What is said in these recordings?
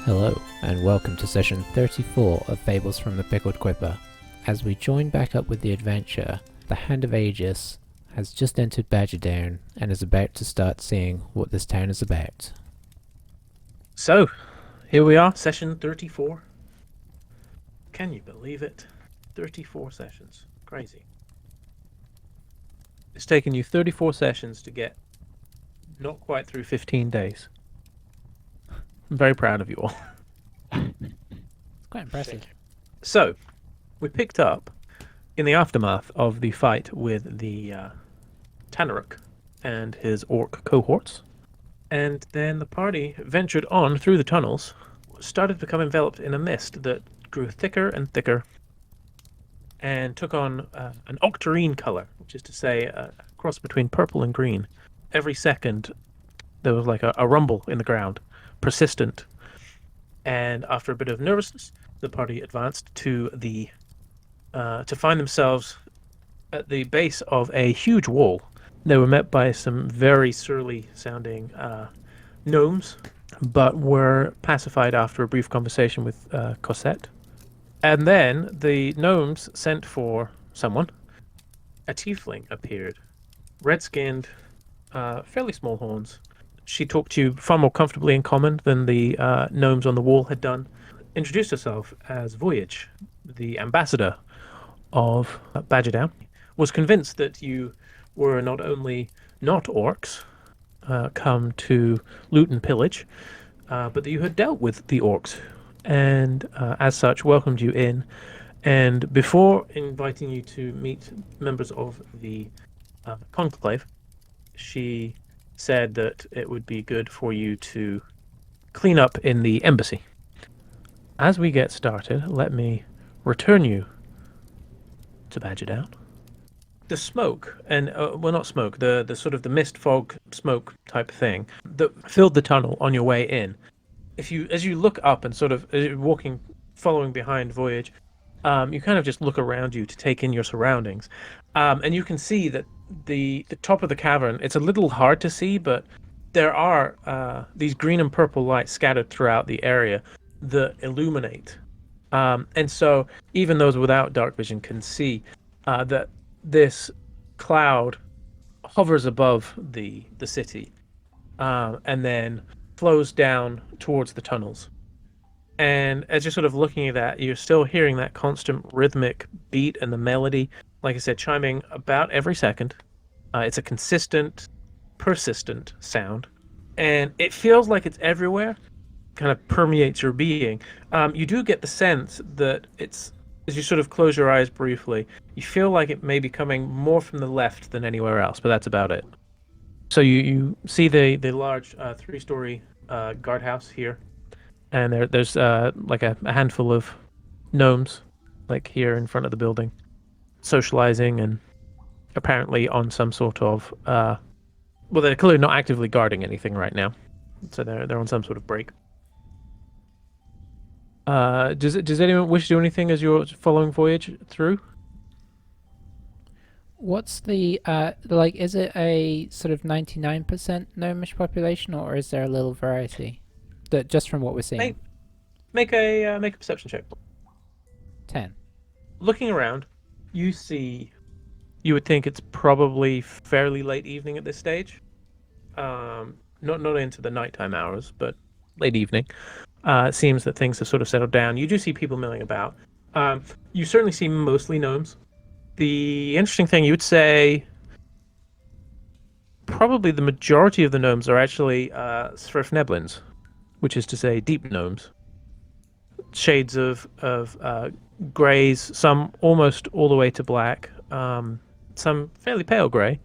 Hello, and welcome to session 34 of Fables from the Pickled Quipper. As we join back up with the adventure, the Hand of Aegis has just entered Badgerdown and is about to start seeing what this town is about. So, here we are, session 34. Can you believe it? 34 sessions. Crazy. It's taken you 34 sessions to get not quite through 15 days. I'm very proud of you all. It's quite impressive. So, we picked up in the aftermath of the fight with the Tanaruk and his orc cohorts. And then the party ventured on through the tunnels, started to become enveloped in a mist that grew thicker and thicker, and took on an octarine color, which is to say a cross between purple and green. Every second, there was like a rumble in the ground, persistent. And after a bit of nervousness, the party advanced to find themselves at the base of a huge wall. They were met by some very surly-sounding gnomes, but were pacified after a brief conversation with Cosette. And then the gnomes sent for someone. A tiefling appeared, red-skinned, fairly small horns. She talked to you far more comfortably in common than the gnomes on the wall had done. Introduced herself as Voyage, the ambassador of Badgerdown. Was convinced that you were not only not orcs, come to loot and pillage, but that you had dealt with the orcs, and as such welcomed you in. And before inviting you to meet members of the conclave, she said that it would be good for you to clean up in the embassy. As we get started, let me return you to Badgerdown. The smoke, and well, not smoke, the sort of the mist, fog, smoke type thing that filled the tunnel on your way in. As you look up and sort of as you're walking, following behind Voyage, you kind of just look around you to take in your surroundings, and you can see that the top of the cavern. It's a little hard to see, but there are these green and purple lights scattered throughout the area that illuminate. And so even those without dark vision can see that this cloud hovers above the city, and then flows down towards the tunnels. And as you're sort of looking at that, you're still hearing that constant rhythmic beat and the melody, like I said, chiming about every second. It's a consistent, persistent sound, and it feels like it's everywhere, kind of permeates your being. You do get the sense that it's, as you sort of close your eyes briefly, you feel like it may be coming more from the left than anywhere else, but that's about it. So you see the large three-story guardhouse here, and there's like a handful of gnomes, like here in front of the building, socializing and apparently on some sort of well, they're clearly not actively guarding anything right now, so they're on some sort of break. Does anyone wish to do anything as you're following Voyage through? What's the, like, is it a sort of 99% gnomish population, or is there a little variety? That just from what we're seeing. Make a perception check. 10. Looking around, you see. You would think it's probably fairly late evening at this stage. Not into the nighttime hours, but late evening. It seems that things have sort of settled down. You do see people milling about. You certainly see mostly gnomes. The interesting thing, you would say, probably the majority of the gnomes are actually Svrfneblins, which is to say deep gnomes. Shades of greys, some almost all the way to black, some fairly pale grey.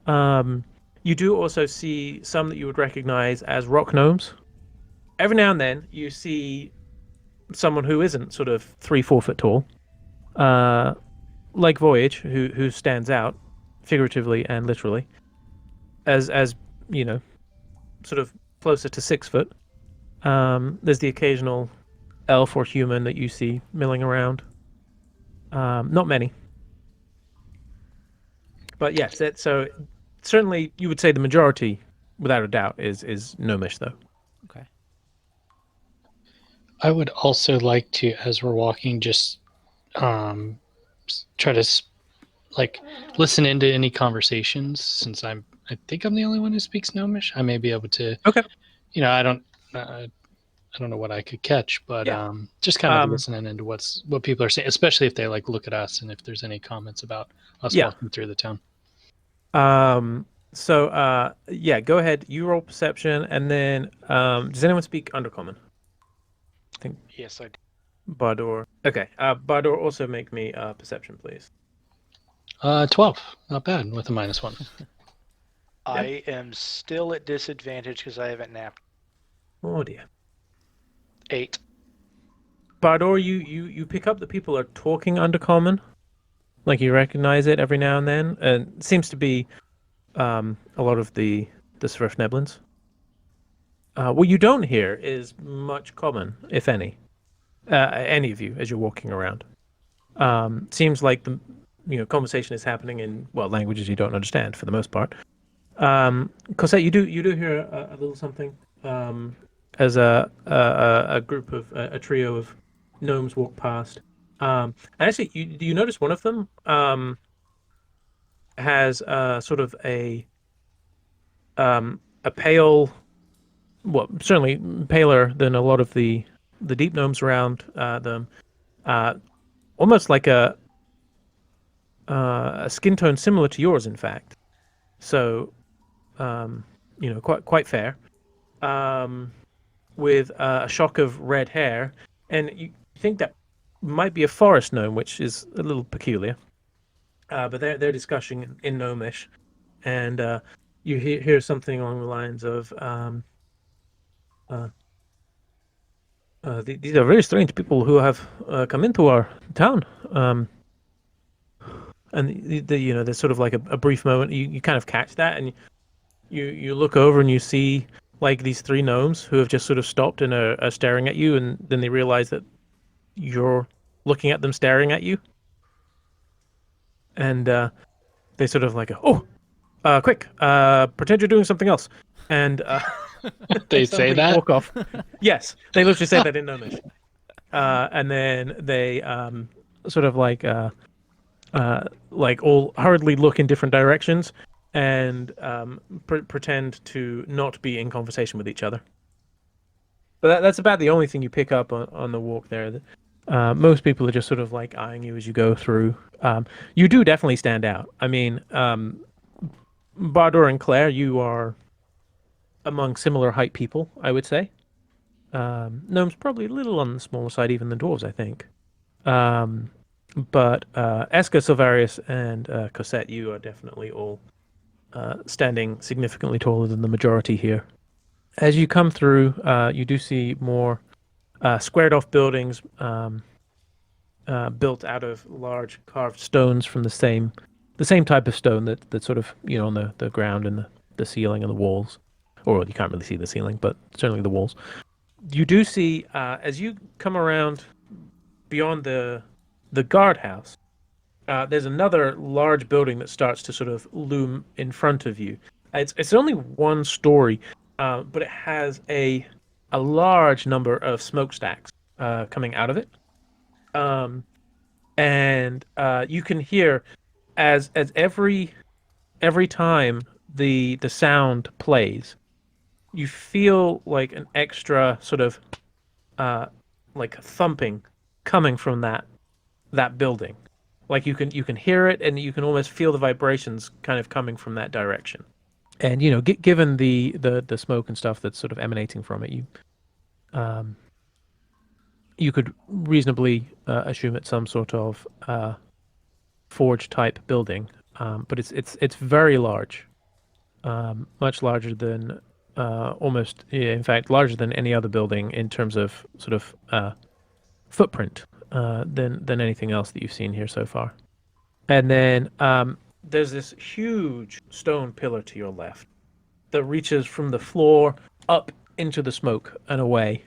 You do also see some that you would recognize as rock gnomes. Every now and then, you see someone who isn't sort of 3-4 foot tall, like Voyage, who stands out figuratively and literally, as you know, sort of closer to 6 foot. There's the occasional elf or human that you see milling around. Not many, but yes. So certainly, you would say the majority, without a doubt, is gnomish though. Okay. I would also like to, as we're walking, just um, try to like listen into any conversations. Since I think I'm the only one who speaks Gnomish. I may be able to, Okay. I don't, I don't know what I could catch, but Yeah. just kind of Um. listening into what people are saying, especially if they like look at us and if there's any comments about us Yeah. walking through the town. So, yeah, go ahead. You roll perception, and then, does anyone speak Undercommon? I think Yes, I do. Bardor. Okay. Bardor, also make me perception, please. 12, not bad with a -1. Yeah. I am still at disadvantage because I haven't napped. Oh dear. 8. Bardor, you pick up that people are talking Undercommon, like you recognize it every now and then, and it seems to be a lot of the Swift Neblins. What you don't hear is much common, if any of you, as you're walking around. Seems like the conversation is happening in languages you don't understand for the most part. Cosette, you do hear a little something as a group of a trio of gnomes walk past. And actually, you notice one of them has sort of a pale, well, certainly paler than a lot of the deep gnomes around them. Uh, Almost like a skin tone similar to yours, in fact. So, quite fair. Um, with a shock of red hair, and you think that might be a forest gnome, which is a little peculiar. But they're discussing in gnomish, and you hear something along the lines of uh, these are very strange people who have come into our town. And there's sort of like a brief moment. You kind of catch that, and you look over and you see like these three gnomes who have just sort of stopped and are staring at you, and then they realize that you're looking at them staring at you, and they sort of like, oh, quick, pretend you're doing something else, and They say suddenly that. walk off. Yes, they literally say that in Gnomish, and then they sort of like all hurriedly look in different directions and pretend to not be in conversation with each other. But that's about the only thing you pick up on the walk there. Most people are just sort of like eyeing you as you go through. You do definitely stand out. I mean, Bardor and Claire, you are among similar height people, I would say. Gnomes probably a little on the smaller side, even than dwarves, I think. But Eska, Silvarius, and Cosette, you are definitely all standing significantly taller than the majority here. As you come through, you do see more squared off buildings built out of large carved stones from the same type of stone that sort of on the ground and the ceiling and the walls, or you can't really see the ceiling, but certainly the walls. You do see as you come around beyond the guardhouse. There's another large building that starts to sort of loom in front of you. It's only one story, but it has a large number of smokestacks coming out of it. And you can hear as every time the sound plays, you feel like an extra sort of like thumping coming from that building. Like you can hear it, and you can almost feel the vibrations kind of coming from that direction. And given the smoke and stuff that's sort of emanating from it, um, you could reasonably assume it's some sort of forge type building. But it's very large, much larger than almost, yeah, in fact, larger than any other building in terms of sort of footprint than anything else that you've seen here so far. And then there's this huge stone pillar to your left that reaches from the floor up into the smoke and away,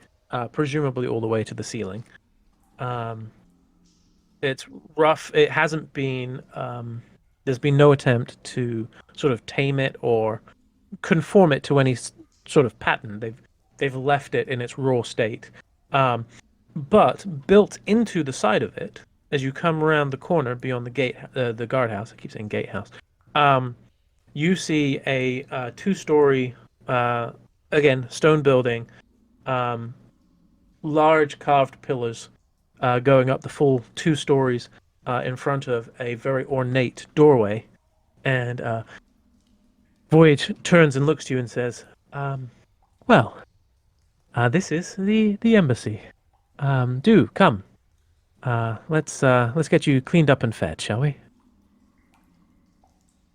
presumably all the way to the ceiling. It's rough. It hasn't been. There's been no attempt to sort of tame it or conform it to any sort of pattern. They've left it in its raw state, But built into the side of it, as you come around the corner beyond the guardhouse, I keep saying gatehouse, you see a 2-story, again, stone building, large carved pillars going up the full 2 stories in front of a very ornate doorway. And Voyage turns and looks to you and says, well, this is the embassy. Do come. Let's get you cleaned up and fed, shall we?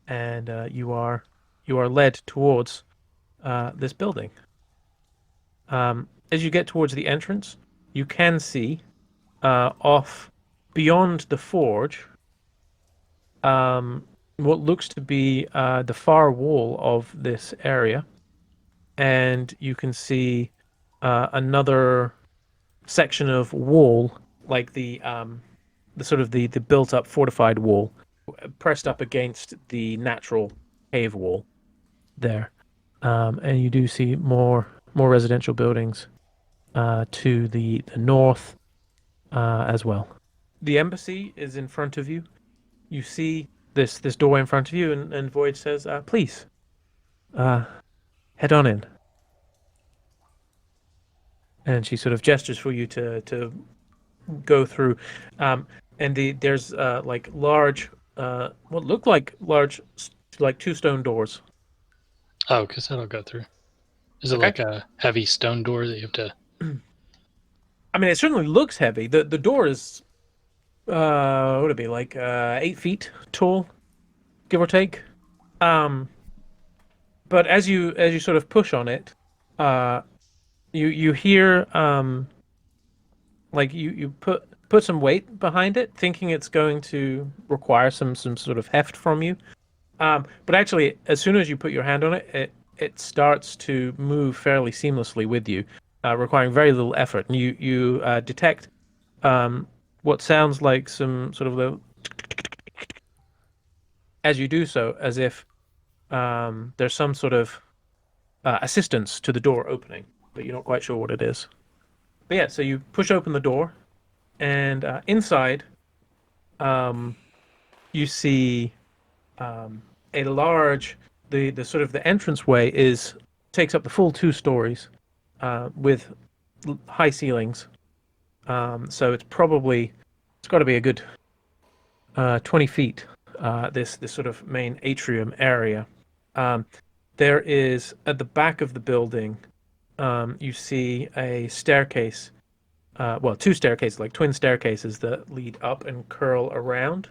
And you are led towards this building. As you get towards the entrance, you can see off beyond the forge what looks to be the far wall of this area, and you can see another section of wall, like the sort of the built up fortified wall, pressed up against the natural cave wall there, and you do see more residential buildings to the north as well. The embassy is in front of you. You see this doorway in front of you, and Voyage says, please, head on in. And she sort of gestures for you to go through. And there's like large, what look like large, like 2 stone doors. Oh, because that'll go through. Is it Okay. like a heavy stone door that you have to... I mean, it certainly looks heavy. The door is, what would it be, like 8 feet tall, give or take. But as you sort of push on it, you hear like you put some weight behind it, thinking it's going to require some sort of heft from you. But actually, as soon as you put your hand on it, it starts to move fairly seamlessly with you, requiring very little effort. And you detect what sounds like some sort of little, as you do so, as if there's some sort of assistance to the door opening, but you're not quite sure what it is. But yeah, so you push open the door, and inside, you see a large, the sort of the entranceway takes up the full 2 stories with high ceilings. So it's got to be a good 20 feet. This sort of main atrium area. There is at the back of the building, you see a staircase. Well, 2 staircases, like twin staircases that lead up and curl around,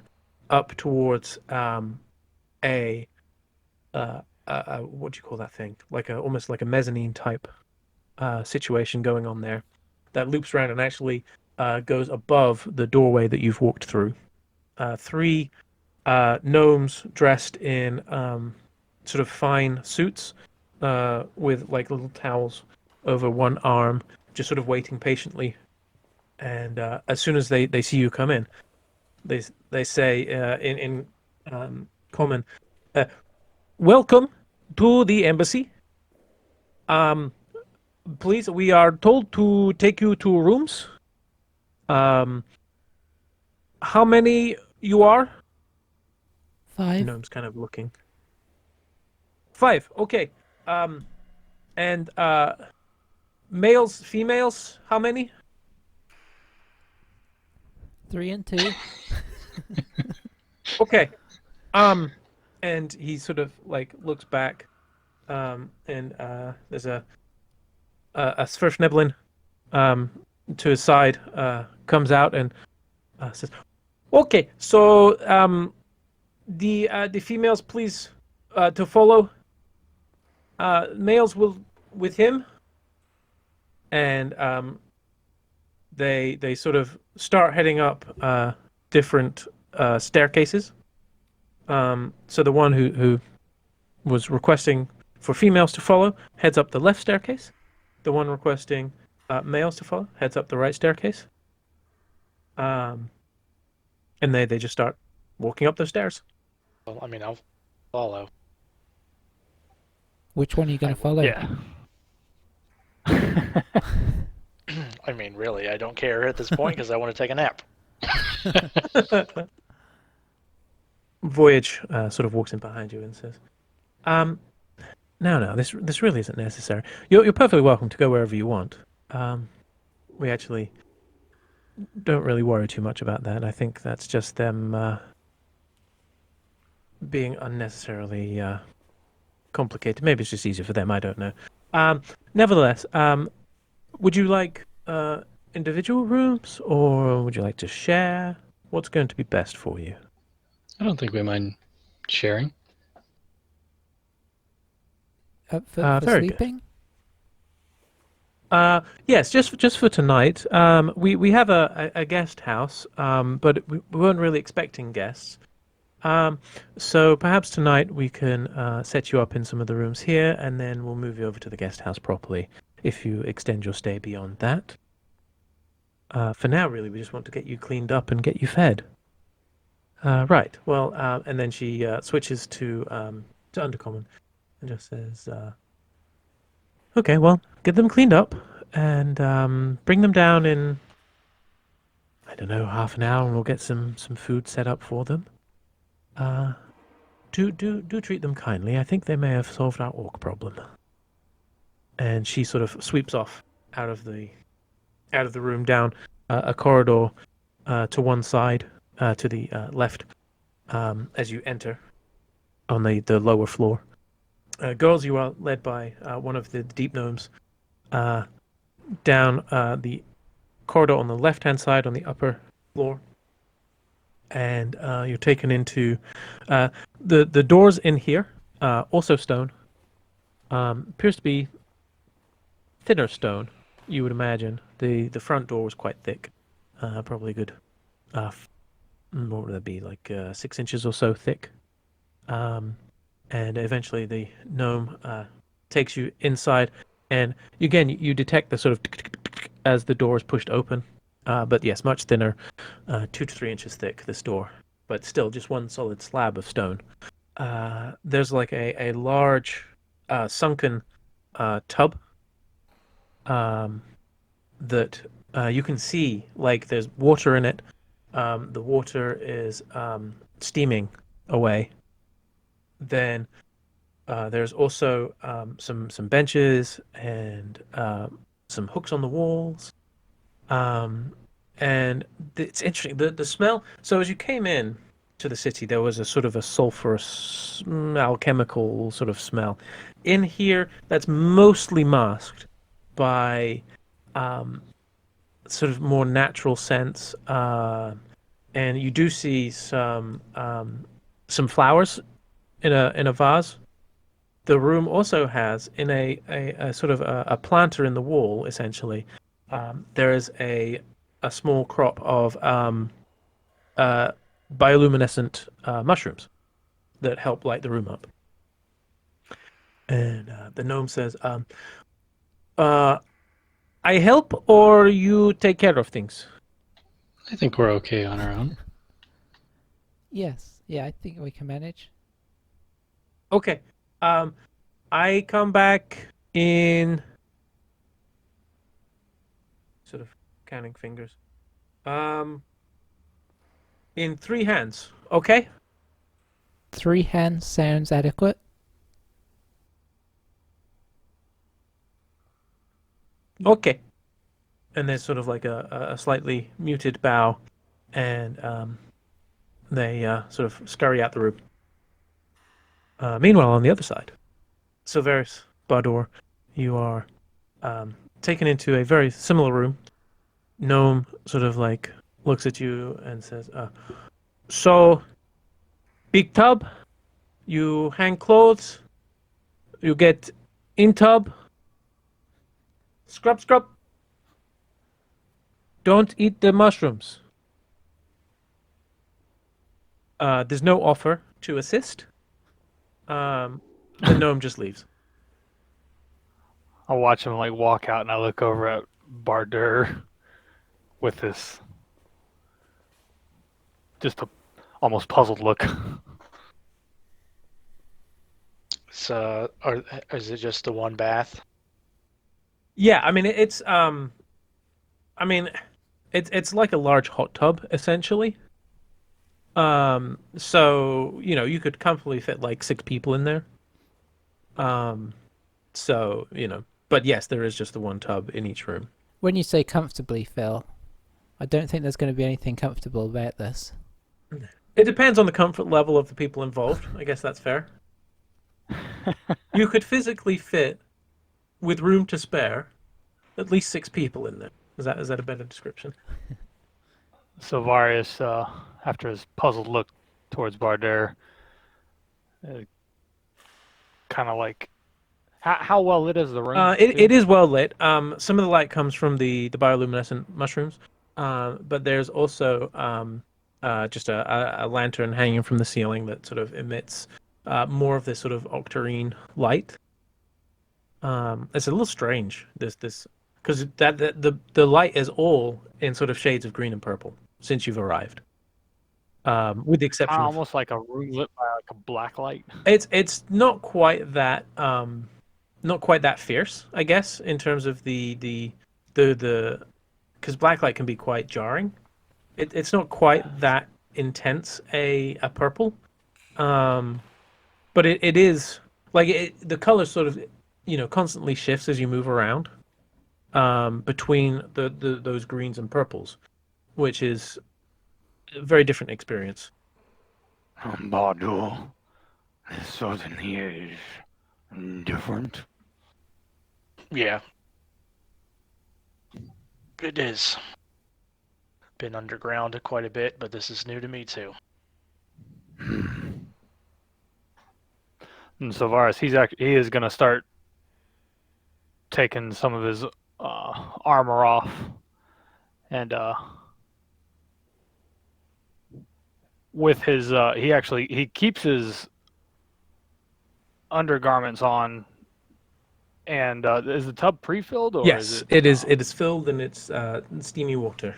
up towards a what do you call that thing? Like almost like a mezzanine type situation going on there, that loops around and actually goes above the doorway that you've walked through. 3 gnomes dressed in sort of fine suits with like little towels over one arm, just sort of waiting patiently. And as soon as they see you come in, they say in common, "Welcome to the embassy. Please, we are told to take you to rooms. How many you are?" 5. Gnome's kind of looking. 5, okay. And males, females, how many? 3 and 2. Okay. And he sort of like looks back, and there's a Sverfneblin to his side, comes out and says, "Okay, so the females, please, to follow. Males will with him." And they sort of start heading up different staircases. So the one who was requesting for females to follow heads up the left staircase. The one requesting males to follow heads up the right staircase. And they just start walking up those stairs. Well, I mean, I'll follow. Which one are you going to follow? Yeah. I mean, really, I don't care at this point because I want to take a nap. Voyage sort of walks in behind you and says, no, this really isn't necessary. You're perfectly welcome to go wherever you want. We actually don't really worry too much about that. I think that's just them being unnecessarily complicated. Maybe it's just easier for them. I don't know. Nevertheless, would you like individual rooms, or would you like to share? What's going to be best for you? I don't think we mind sharing. For Very good. sleeping? Yes, just for tonight. We have a guest house, but we weren't really expecting guests. So perhaps tonight we can set you up in some of the rooms here, and then we'll move you over to the guest house properly if you extend your stay beyond that. For now, really, we just want to get you cleaned up and get you fed. Right. Well, and then she switches to Undercommon and just says, "Okay, well, get them cleaned up and bring them down in, I don't know, half an hour, and we'll get some food set up for them. Do treat them kindly. I think they may have solved our orc problem." And she sort of sweeps off out of the room down a corridor to one side, to the left, as you enter on the lower floor. Girls, you are led by one of the deep gnomes down the corridor on the left-hand side on the upper floor, and you're taken into the doors in here, also stone. Appears to be thinner stone, you would imagine. The front door was quite thick, probably a good, what would that be, like 6 inches or so thick. And eventually the gnome takes you inside, and again you detect the sort of as the door is pushed open. But yes, much thinner, 2 to 3 inches thick, this door, but still just one solid slab of stone. There's like a large sunken tub that you can see, like there's water in it. The water is steaming away. Then there's also some benches and some hooks on the walls. And it's interesting, the smell. So as you came in to the city, there was a sort of a sulfurous, alchemical sort of smell. In here, that's mostly masked by sort of more natural scents. And you do see some flowers in a vase. The room also has, in a sort of a planter in the wall, essentially, there is a small crop of bioluminescent mushrooms that help light the room up. And the gnome says, "I help, or you take care of things?" I think we're okay on our own. Yes. Yeah, I think we can manage. Okay. I come back in, sort of counting fingers. In 3 hands. Okay? 3 hands sounds adequate. Okay. And there's sort of like a slightly muted bow, and they sort of scurry out the room. Meanwhile, on the other side, Silveris, Bador, you are taken into a very similar room. Gnome sort of like looks at you and says, "So, big tub, you hang clothes, you get in tub, scrub. Don't eat the mushrooms." There's no offer to assist. The gnome just leaves. I'll watch him like walk out, and I look over at Bardur with this just a almost puzzled look. So, is it just the one bath? Yeah, I mean it's I mean, it's like a large hot tub essentially. So you could comfortably fit like 6 people in there. Um, so but yes, there is just the one tub in each room. When you say comfortably, Phil, I don't think there's going to be anything comfortable about this. It depends on the comfort level of the people involved. I guess that's fair. You could physically fit, with room to spare, at least 6 people in there. Is that a better description? So Varius, after his puzzled look towards Barder, kind of like, how well lit is the room? It is well lit. Some of the light comes from the bioluminescent mushrooms, but there's also just a lantern hanging from the ceiling that sort of emits more of this sort of octarine light. It's a little strange. This because the light is all in sort of shades of green and purple since you've arrived. With the exception of Almost like a room lit by like a black light. it's not quite that fierce, I guess, in terms of the because blacklight can be quite jarring. It's not quite that intense a purple, but it is like the color sort of constantly shifts as you move around between those greens and purples, which is a very different experience. Bardo, it certainly is different. Yeah, it is. Been underground quite a bit, but this is new to me too. And so Varus, he is going to start taking some of his armor off, and with his he keeps his undergarments on. And is the tub pre-filled, or Yes, is it? it is. It is filled and it's steamy water.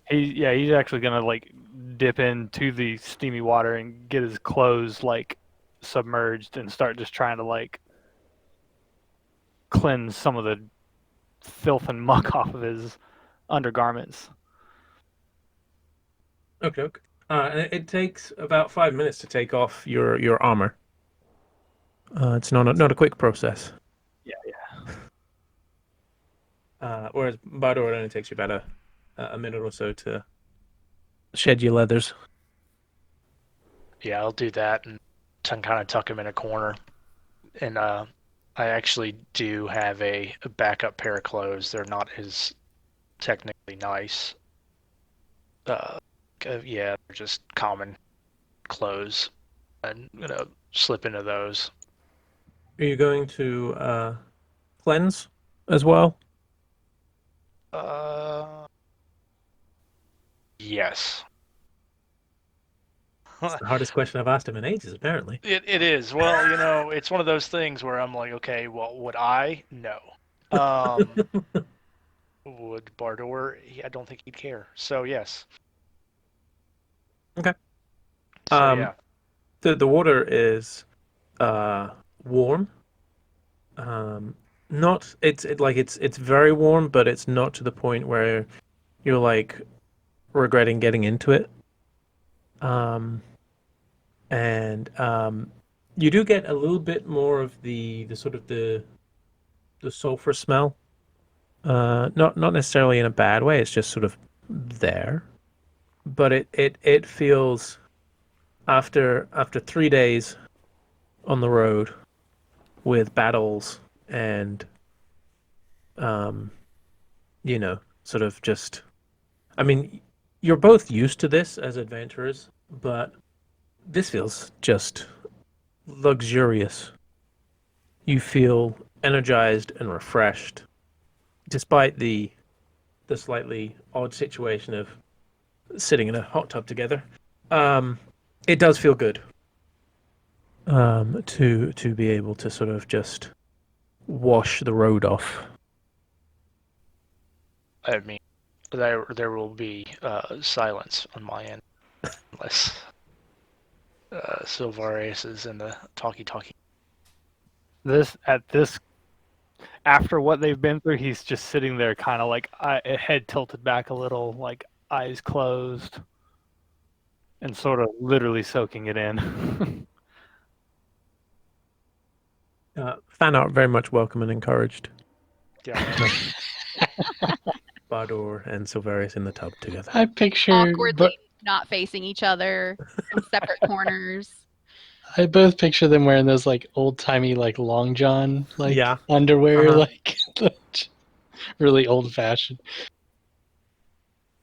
He's actually gonna like dip into the steamy water and get his clothes like submerged and start just trying to like cleanse some of the filth and muck off of his undergarments. Okay. And it takes about 5 minutes to take off your armor. It's not a quick process. Yeah. Whereas Bardor, it only takes you about a minute or so to shed your leathers. Yeah, I'll do that and kind of tuck him in a corner. And I actually do have a backup pair of clothes. They're not as technically nice. Yeah, they're just common clothes. I'm gonna slip into those. Are you going to cleanse as well? Yes. It's the hardest question I've asked him in ages, apparently. It is. Well, it's one of those things where I'm like, okay, well, would I? No. Would Bardor? I don't think he'd care. So yes. Okay. So yeah. The water is warm. Not it's very warm, but it's not to the point where you're like regretting getting into it. And you do get a little bit more of the sort of the sulfur smell. Not necessarily in a bad way. It's just sort of there, but it feels after 3 days on the road with battles and sort of just. I mean, you're both used to this as adventurers, but this feels just luxurious. You feel energized and refreshed, despite the slightly odd situation of sitting in a hot tub together. It does feel good to be able to sort of just wash the road off. I mean, there will be silence on my end unless Silvarius is in the talkie. At this After what they've been through, he's just sitting there, kind of like head tilted back a little, like eyes closed, and sort of literally soaking it in. Fan art very much welcome and encouraged. Yeah. Bardor and Silverius in the tub together. I picture Awkwardly not facing each other in separate corners. I both picture them wearing those like old timey like long john like Yeah. underwear, Uh-huh. like really old fashioned.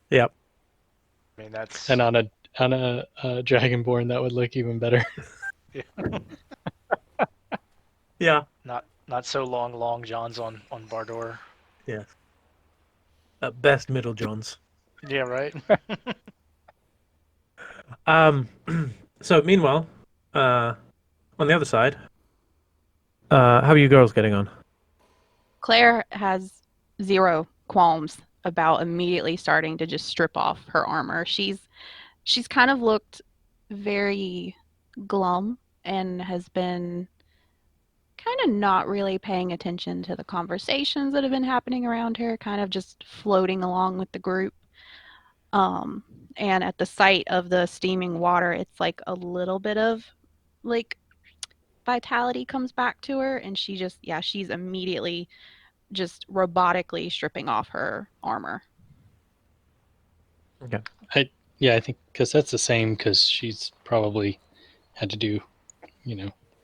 Yep. I mean, that's And on a Dragonborn, that would look even better. Yeah. not so long johns on Bardor. Yes. Best middle johns. Yeah, right. So meanwhile, on the other side, how are you girls getting on? Claire has zero qualms about immediately starting to just strip off her armor. She's kind of looked very glum and has been kind of not really paying attention to the conversations that have been happening around her, kind of just floating along with the group. And at the sight of the steaming water, it's like a little bit of like vitality comes back to her, and she's immediately just robotically stripping off her armor. Yeah, I think because that's the same because she's probably had to do,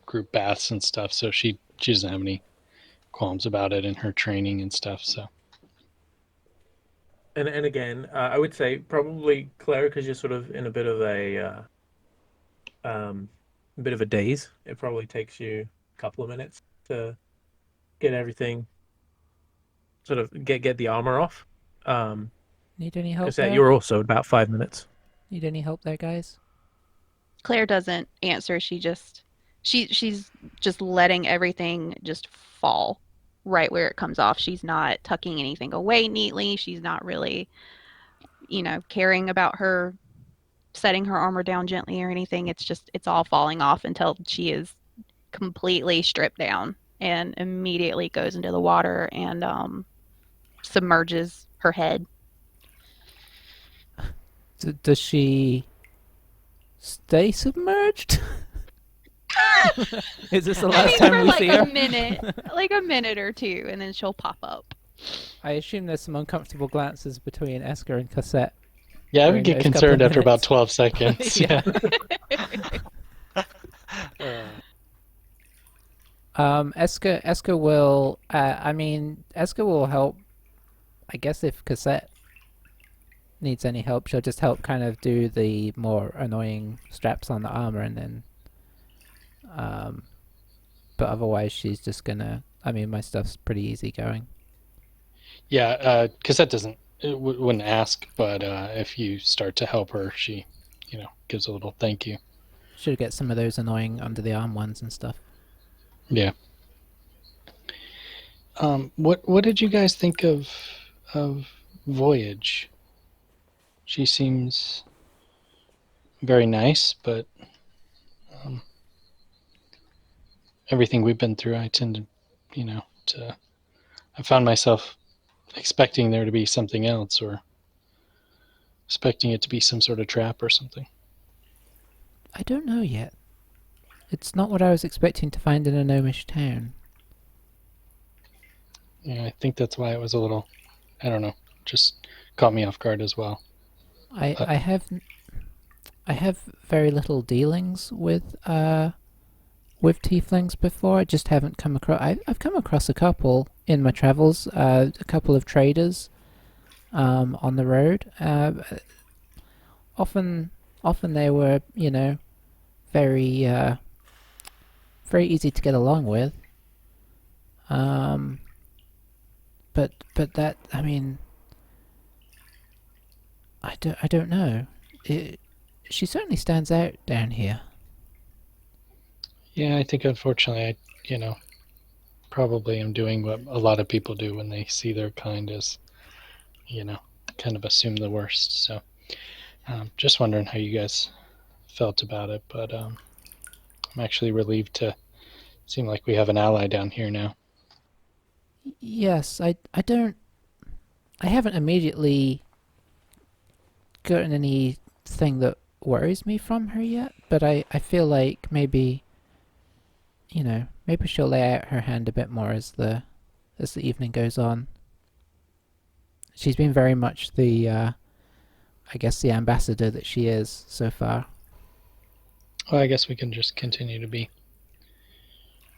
group baths and stuff. So she doesn't have any qualms about it in her training and stuff. So And again, I would say probably Claire, because you're sort of in a bit of a daze. It probably takes you a couple of minutes to get everything, sort of get the armor off. Need any help Cassette, there? you're also about 5 minutes. Need any help there, guys? Claire doesn't answer. She's just letting everything just fall right where it comes off. She's not tucking anything away neatly. She's not really, caring about her setting her armor down gently or anything. It's all falling off until she is completely stripped down and immediately goes into the water and submerges her head. Does she stay submerged? Is this the last time for we see her? like a minute or two, and then she'll pop up. I assume there's some uncomfortable glances between Esker and Cassette. yeah, I During would get those couple concerned of after about minutes. 12 seconds. Yeah. Esker will. Esker will help. I guess if Cassette needs any help, she'll just help kind of do the more annoying straps on the armor, and then. But otherwise, she's just gonna. My stuff's pretty easy going. Yeah, Cassette wouldn't ask, but if you start to help her, she, gives a little thank you. Should get some of those annoying under the arm ones and stuff. Yeah. What did you guys think of Voyage? She seems very nice, but everything we've been through, I tend to, I found myself expecting there to be something else, or expecting it to be some sort of trap or something. I don't know yet. It's not what I was expecting to find in a gnomish town. Yeah, I think that's why it was a little, I don't know, just caught me off guard as well. I have very little dealings with tieflings before. I just haven't come across. I've come across a couple in my travels. A couple of traders, on the road. Often they were, very very easy to get along with. But that, I don't know. She certainly stands out down here. Yeah, I think unfortunately I, probably am doing what a lot of people do when they see their kind as, kind of assume the worst. So just wondering how you guys felt about it, but I'm actually relieved to seem like we have an ally down here now. Yes, I haven't immediately gotten anything that worries me from her yet, but I feel like maybe, maybe she'll lay out her hand a bit more as the evening goes on. She's been very much the, I guess, the ambassador that she is so far. Well, I guess we can just continue to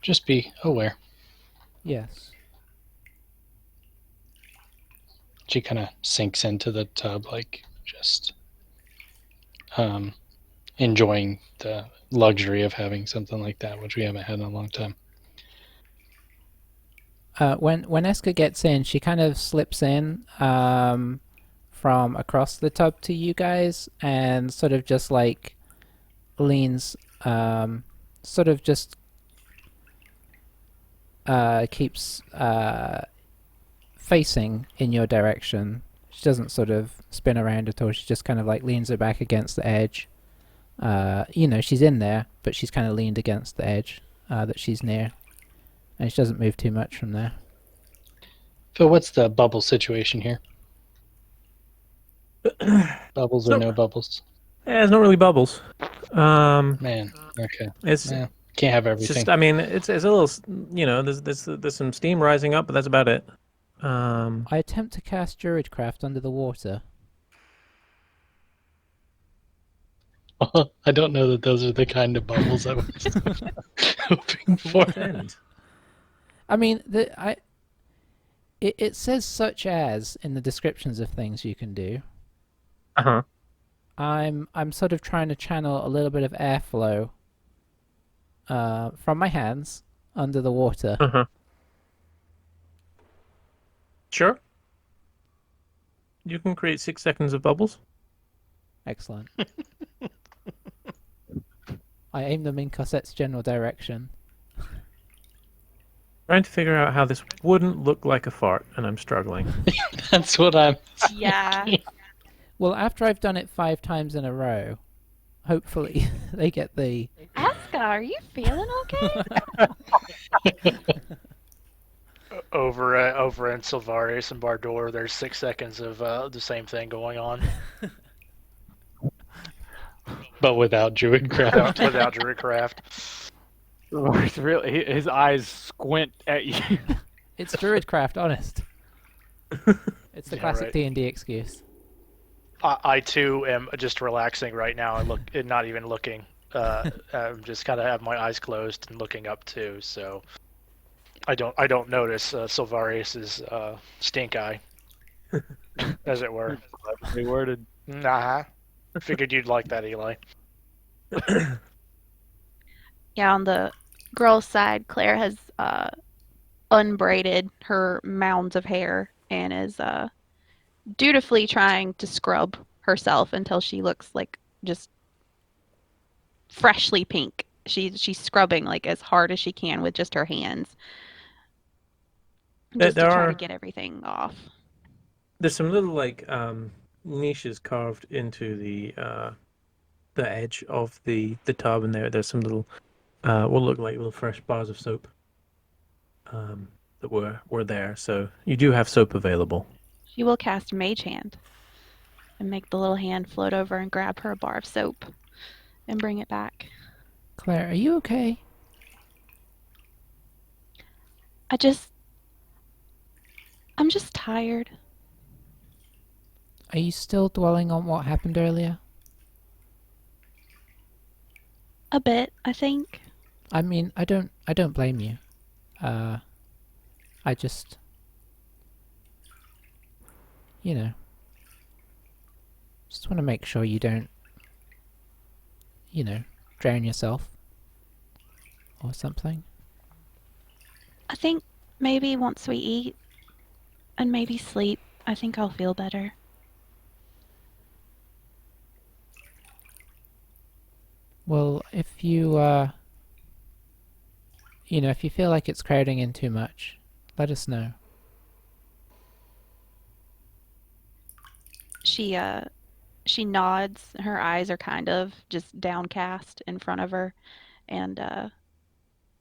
just be aware. Yes. She kind of sinks into the tub, like just enjoying the luxury of having something like that, which we haven't had in a long time. When Eska gets in, she kind of slips in from across the tub to you guys and sort of just like leans, sort of just keeps facing in your direction. She doesn't sort of spin around at all. She just kind of like leans her back against the edge. She's in there, but she's kind of leaned against the edge that she's near. And she doesn't move too much from there. Phil, what's the bubble situation here? Bubbles or So- no bubbles? Yeah, it's not really bubbles. Man, okay. It's Yeah, can't have It's everything. just, I mean, it's a little, there's some steam rising up, but that's about it. I attempt to cast Druidcraft under the water. I don't know that those are the kind of bubbles I was hoping To for. what end? I mean, it says such as in the descriptions of things you can do. Uh-huh. I'm sort of trying to channel a little bit of airflow from my hands under the water. Uh-huh. Sure. You can create 6 seconds of bubbles. Excellent. I aim them in Cosette's general direction. Trying to figure out how this wouldn't look like a fart, and I'm struggling. That's what I'm. Yeah. Well, after I've done it 5 times in a row, hopefully they get the... Aska, are you feeling okay? Over in Silvarius and Bardor, there's 6 seconds of the same thing going on But without Druidcraft. without Druidcraft. It's really, his eyes squint at you. It's Druidcraft, honest. It's the Yeah, classic right. D&D excuse. I too am just relaxing right now and not even looking. I'm just kind of have my eyes closed and looking up too. So I don't notice Silvarius's stink eye, as it were. They worded. Nah, figured you'd like that, Eli. Yeah, on the girl's side, Claire has unbraided her mounds of hair and is dutifully trying to scrub herself until she looks like just freshly pink. She's scrubbing like as hard as she can with just her hands, just to try to get everything off. There's some little like niches carved into the edge of the tub, and there's some little what look like little fresh bars of soap that were there. So you do have soap available. She will cast Mage Hand and make the little hand float over and grab her a bar of soap and bring it back. Claire, are you okay? I'm just tired. Are you still dwelling on what happened earlier? A bit, I think. I mean, I don't blame you. I just, just want to make sure you don't, drown yourself or something. I think maybe once we eat and maybe sleep, I think I'll feel better. Well, if you, if you feel like it's crowding in too much, let us know. She nods. Her eyes are kind of just downcast in front of her, and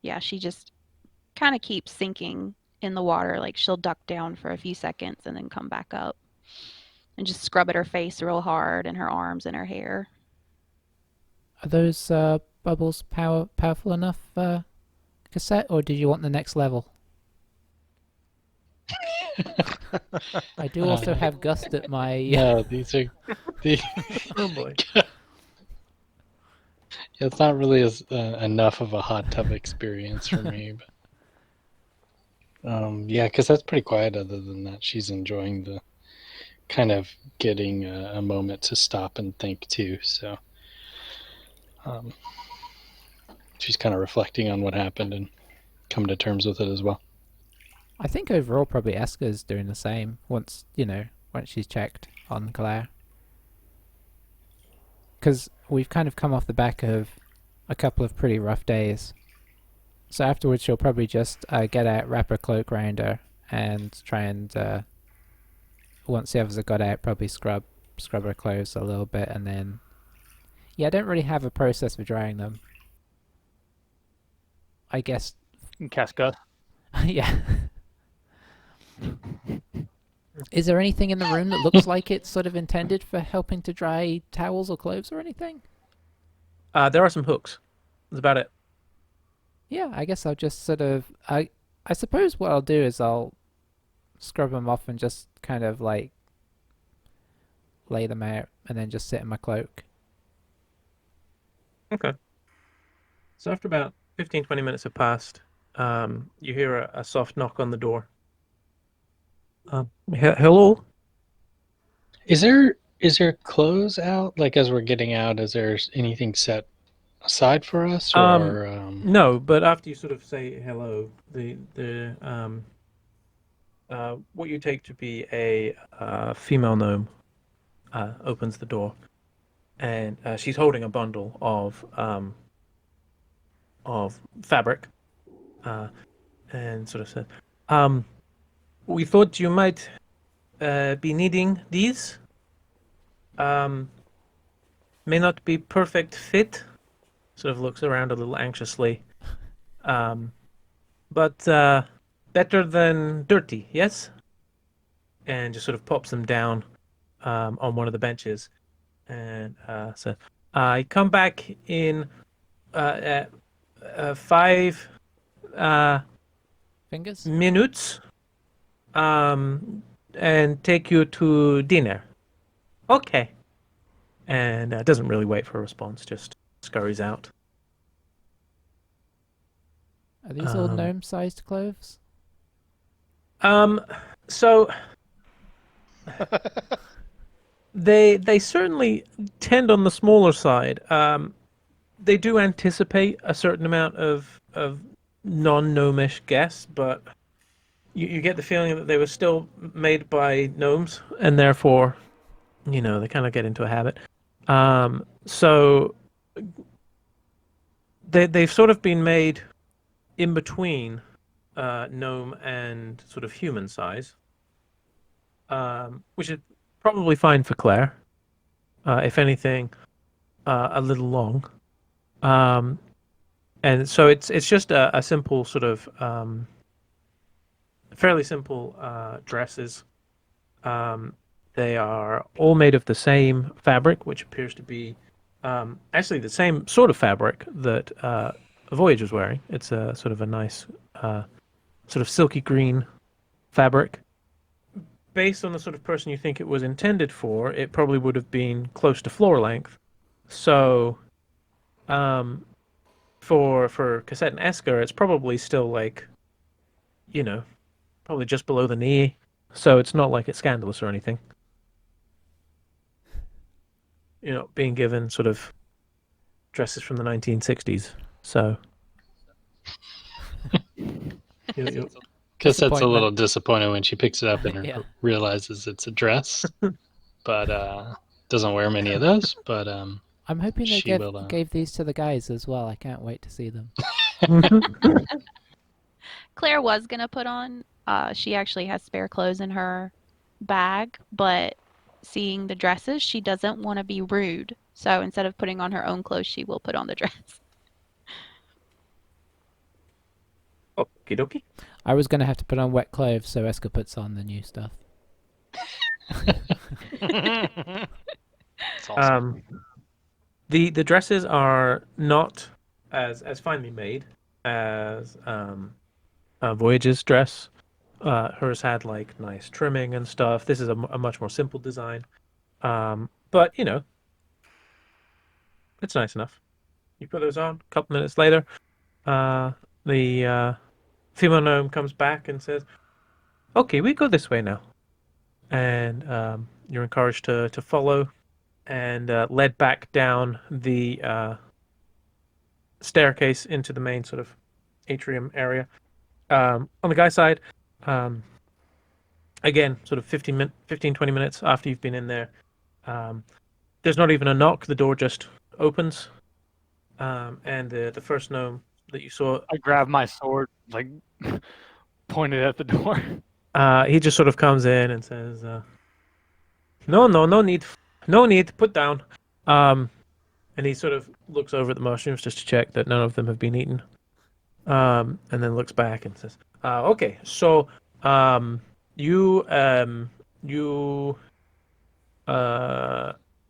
yeah, she just kind of keeps sinking in the water. Like she'll duck down for a few seconds and then come back up and just scrub at her face real hard and her arms and her hair. Are those bubbles powerful enough, Cassette, or did you want the next level? I do also have Gust at my... No, these are. Oh boy. It's not really enough of a hot tub experience for me. But, yeah, because that's pretty quiet. Other than that, she's enjoying the kind of getting a moment to stop and think too. So she's kind of reflecting on what happened and coming to terms with it as well. I think overall probably Eska's doing the same once she's checked on Claire. Because we've kind of come off the back of a couple of pretty rough days. So afterwards she'll probably just get out, wrap her cloak around her, and try and, once the others have got out, probably scrub her clothes a little bit, and then... Yeah, I don't really have a process for drying them. I guess... Casca. Yeah. Is there anything in the room that looks like it's sort of intended for helping to dry towels or clothes or anything? There are some hooks. That's about it. Yeah, I guess I'll just sort of... I suppose what I'll do is I'll scrub them off and just kind of like lay them out and then just sit in my cloak. Okay. So after about 15-20 minutes have passed, you hear a soft knock on the door. Hello? Is there clothes out? Like as we're getting out, is there anything set aside for us, or No, but after you sort of say hello, the what you take to be a female gnome opens the door, and she's holding a bundle of fabric, and sort of said, we thought you might be needing these. May not be perfect fit. Sort of looks around a little anxiously. But better than dirty, yes? And just sort of pops them down on one of the benches. And said, I come back in 5 Fingers? minutes. And take you to dinner. Okay. And doesn't really wait for a response, just scurries out. Are these all gnome-sized clothes? So they certainly tend on the smaller side. They do anticipate a certain amount of non-gnomish guests, but you get the feeling that they were still made by gnomes, and therefore, they kind of get into a habit. So they've sort of been made in between gnome and sort of human size, which is probably fine for Claire. If anything, a little long. And so it's just a simple sort of fairly simple dresses. They are all made of the same fabric, which appears to be actually the same sort of fabric that Voyage was wearing. It's a sort of a nice sort of silky green fabric. Based on the sort of person you think it was intended for, it probably would have been close to floor length. So for Cassette and Esker, it's probably still like, probably just below the knee. So it's not like it's scandalous or anything. Being given sort of dresses from the 1960s. So. Cassette's a little disappointed when she picks it up and Yeah. realizes it's a dress, but doesn't wear many of those. But I'm hoping they she will, gave these to the guys as well. I can't wait to see them. Claire was gonna put on. She actually has spare clothes in her bag, but seeing the dresses, she doesn't want to be rude. So instead of putting on her own clothes, she will put on the dress. Okie dokie. I was going to have to put on wet clothes, so Eska puts on the new stuff. It's awesome. The dresses are not as finely made as Voyage's dress. Hers had like nice trimming and stuff. This is a much more simple design. But you know, it's nice enough. You put those on. A couple minutes later, the female gnome comes back and says, "Okay, we go this way now." And you're encouraged to follow, and led back down the staircase into the main sort of atrium area. On the guy's side, again, sort of 15, 20 minutes after you've been in there, there's not even a knock. The door just opens, and the first gnome that you saw, I grab my sword, like pointed at the door. he just sort of comes in and says, no need, put down. And he sort of looks over at the mushrooms just to check that none of them have been eaten. And then looks back and says, okay, so you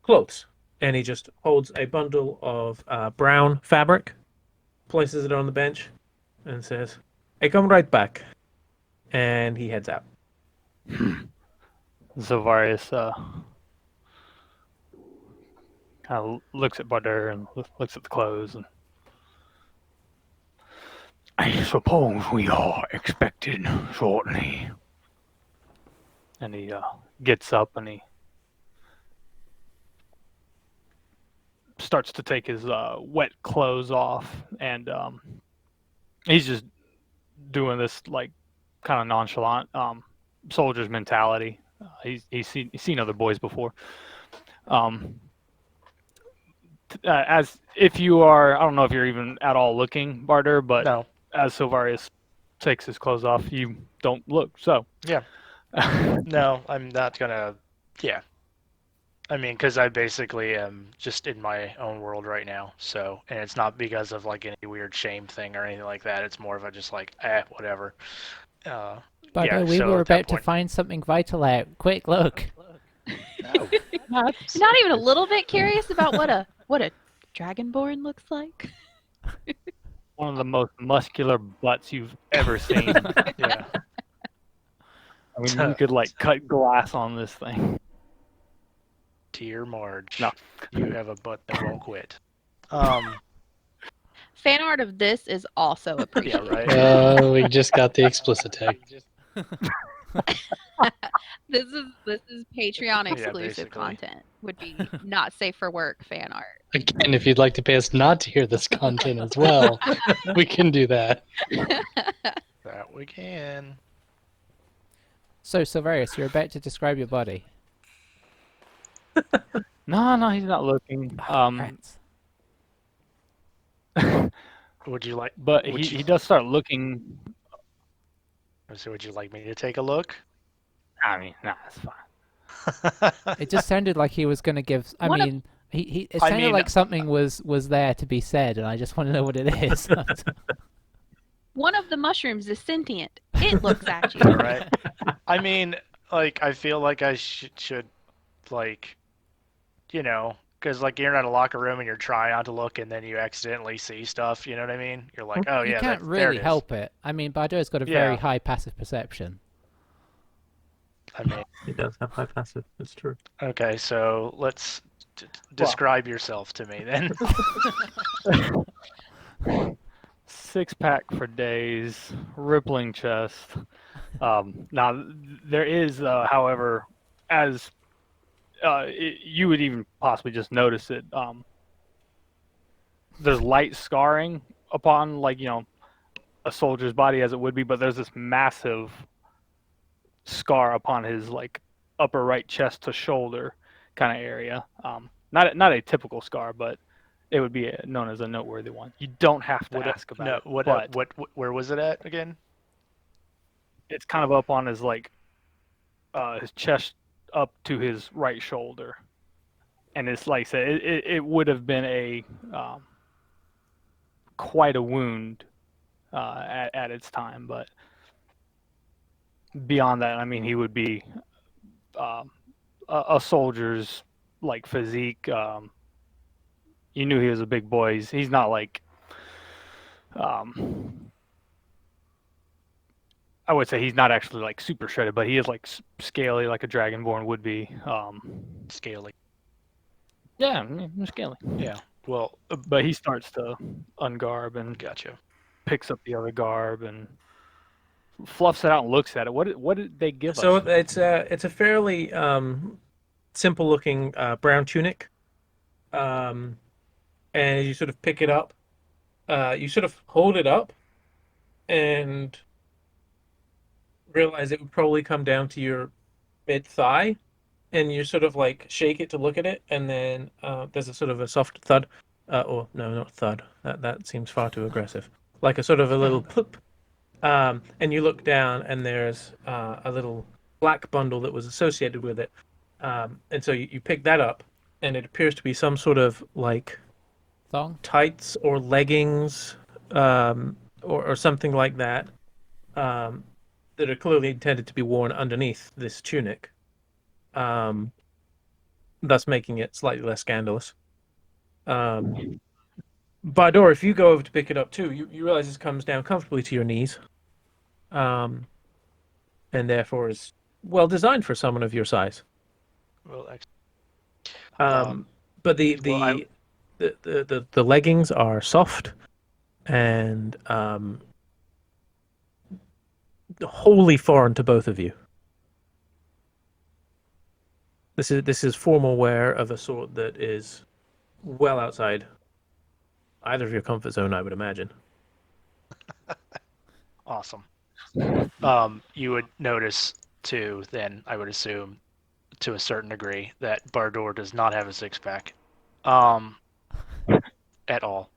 clothes. And he just holds a bundle of brown fabric, places it on the bench, and says, I come right back. And he heads out. Zavarius kind of looks at Butter and looks at the clothes, and I suppose we are expected shortly. and he gets up and he starts to take his wet clothes off, and he's just doing this like kind of nonchalant soldier's mentality. He's seen other boys before. As if you are, I don't know if you're even at all looking, Barter, but No. as Silvarius takes his clothes off, you don't look. So Yeah. No, I'm not gonna. Yeah. I mean, because I basically am just in my own world right now. So, and it's not because of like any weird shame thing or anything like that. It's more of a just like, whatever. But Yeah, we so were at that about to point- find something vital out. Quick, look. Not even a little bit curious about what a dragonborn looks like. one of the most muscular butts you've ever seen. Yeah. I mean, you could like cut glass on this thing. Dear Marge, No. you have a butt that won't quit. Fan art of this is also Yeah, appreciated. right. We just got the explicit tag. This is Patreon Yeah, exclusive basically. content. Would be not safe for work fan art. Again, if you'd like to pay us not to hear this content as well, we can do that. That we can. So, Silvarius, you're about to describe your body. No, he's not looking. Rats. Would you like? But Would he you- does start looking. So would you like me to take a look? I mean, nah, it's fine. It just sounded like he was going to give. I One of- mean, it I sounded mean- like something was there to be said, and I just want to know what it is. One of the mushrooms is sentient. It looks at you. All right. I mean, like, I feel like I should, like, you know, because like you're in a locker room and you're trying not to look, and then you accidentally see stuff. You know what I mean? You're like, oh You yeah, can't there really it is. help it. I mean, Bardo's got a very Yeah. high passive perception. I mean, He does have high passive. It's true. okay, so let's describe yourself to me then. 6-pack for days, rippling chest. Now, there is, however, as you would even possibly just notice it, there's light scarring upon, like, you know, a soldier's body as it would be, but there's this massive scar upon his, like, upper right chest to shoulder kind of area. Not a typical scar, but it would be known as a noteworthy one. You don't have to ask about it. But where was it at again? it's kind of up on his like his chest up to his right shoulder, and it's like I said, it would have been a quite a wound at its time, but beyond that, I mean, he would be a soldier's like physique. You knew he was a big boy. He's not like I would say he's not actually like super shredded, but he is like scaly, like a dragonborn would be. Scaly. Yeah, scaly. Yeah. Well, But he starts to ungarb and gotcha. picks up the other garb and fluffs it out and looks at it. What did they give So us? it's a fairly simple looking brown tunic, and you sort of pick it up. You sort of hold it up, and realize it would probably come down to your mid thigh, and you sort of like shake it to look at it, and then there's a sort of a soft thud, or no, not thud. That seems far too aggressive. Like a sort of a little plop. And you look down, and there's a little black bundle that was associated with it. And so you pick that up, and it appears to be some sort of like Thong? tights or leggings, or something like that, that are clearly intended to be worn underneath this tunic, thus making it slightly less scandalous. Bardor, if you go over to pick it up too, you realize this comes down comfortably to your knees, and therefore is well designed for someone of your size. Well, But well, the leggings are soft and wholly foreign to both of you. This is formal wear of a sort that is well outside either of your comfort zone, I would imagine. Awesome. You would notice too, then I would assume, to a certain degree, that Bardor does not have a six-pack, at all.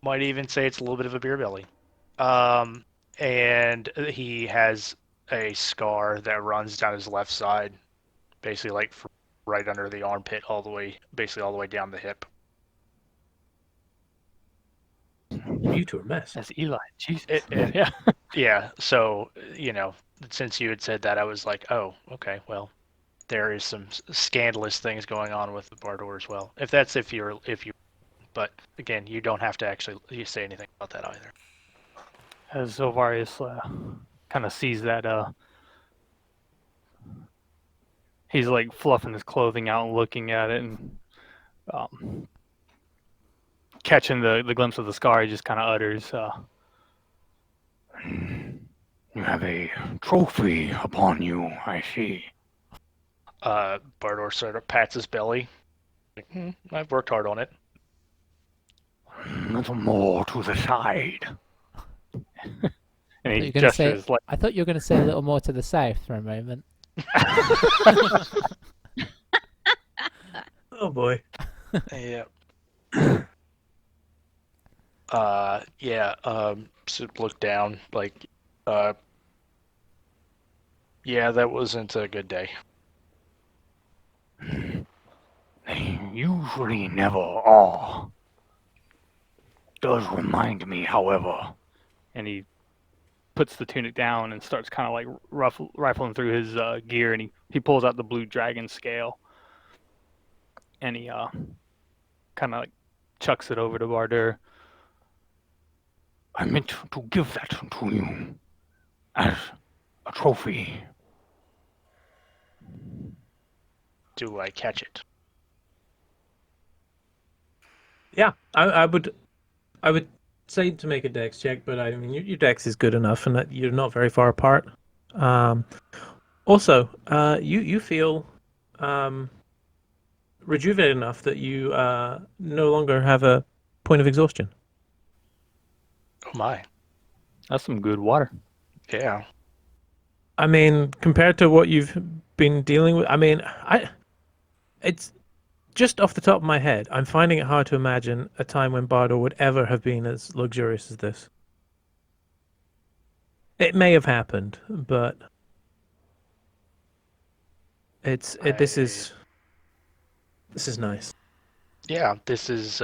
Might even say it's a little bit of a beer belly. And he has a scar that runs down his left side, basically like right under the armpit, basically all the way down the hip. You two are a mess. That's Eli. Jesus. Yeah. Yeah. So, since you had said that, I was like, oh, okay, well, there is some scandalous things going on with the Bardor as well. If you, but again, you don't have to actually say anything about that either. As Zovarius kind of sees that, he's like fluffing his clothing out and looking at it and catching the glimpse of the scar. He just kind of utters, You have a trophy upon you, I see. Bardor sort of pats his belly. Like, I've worked hard on it. A little more to the side. and he You're gonna say- gestures like, I thought you were going to say a little more to the south for a moment. Oh boy. Yeah. So look down, like, yeah, that wasn't a good day. They usually never are. Does remind me, however. and he puts the tunic down and starts kind of like rifling through his gear, and he pulls out the blue dragon scale, and he kind of like chucks it over to Bardor. I meant to give that to you as a trophy. Do I catch it? Yeah, I would say to make a dex check, but I mean your dex is good enough, and that you're not very far apart. Also, you feel rejuvenated enough that you no longer have a point of exhaustion. Oh my. That's some good water. Yeah. I mean, compared to what you've been dealing with, I mean, it's just off the top of my head, I'm finding it hard to imagine a time when Bardo would ever have been as luxurious as this. It may have happened, but this is nice. Yeah, this is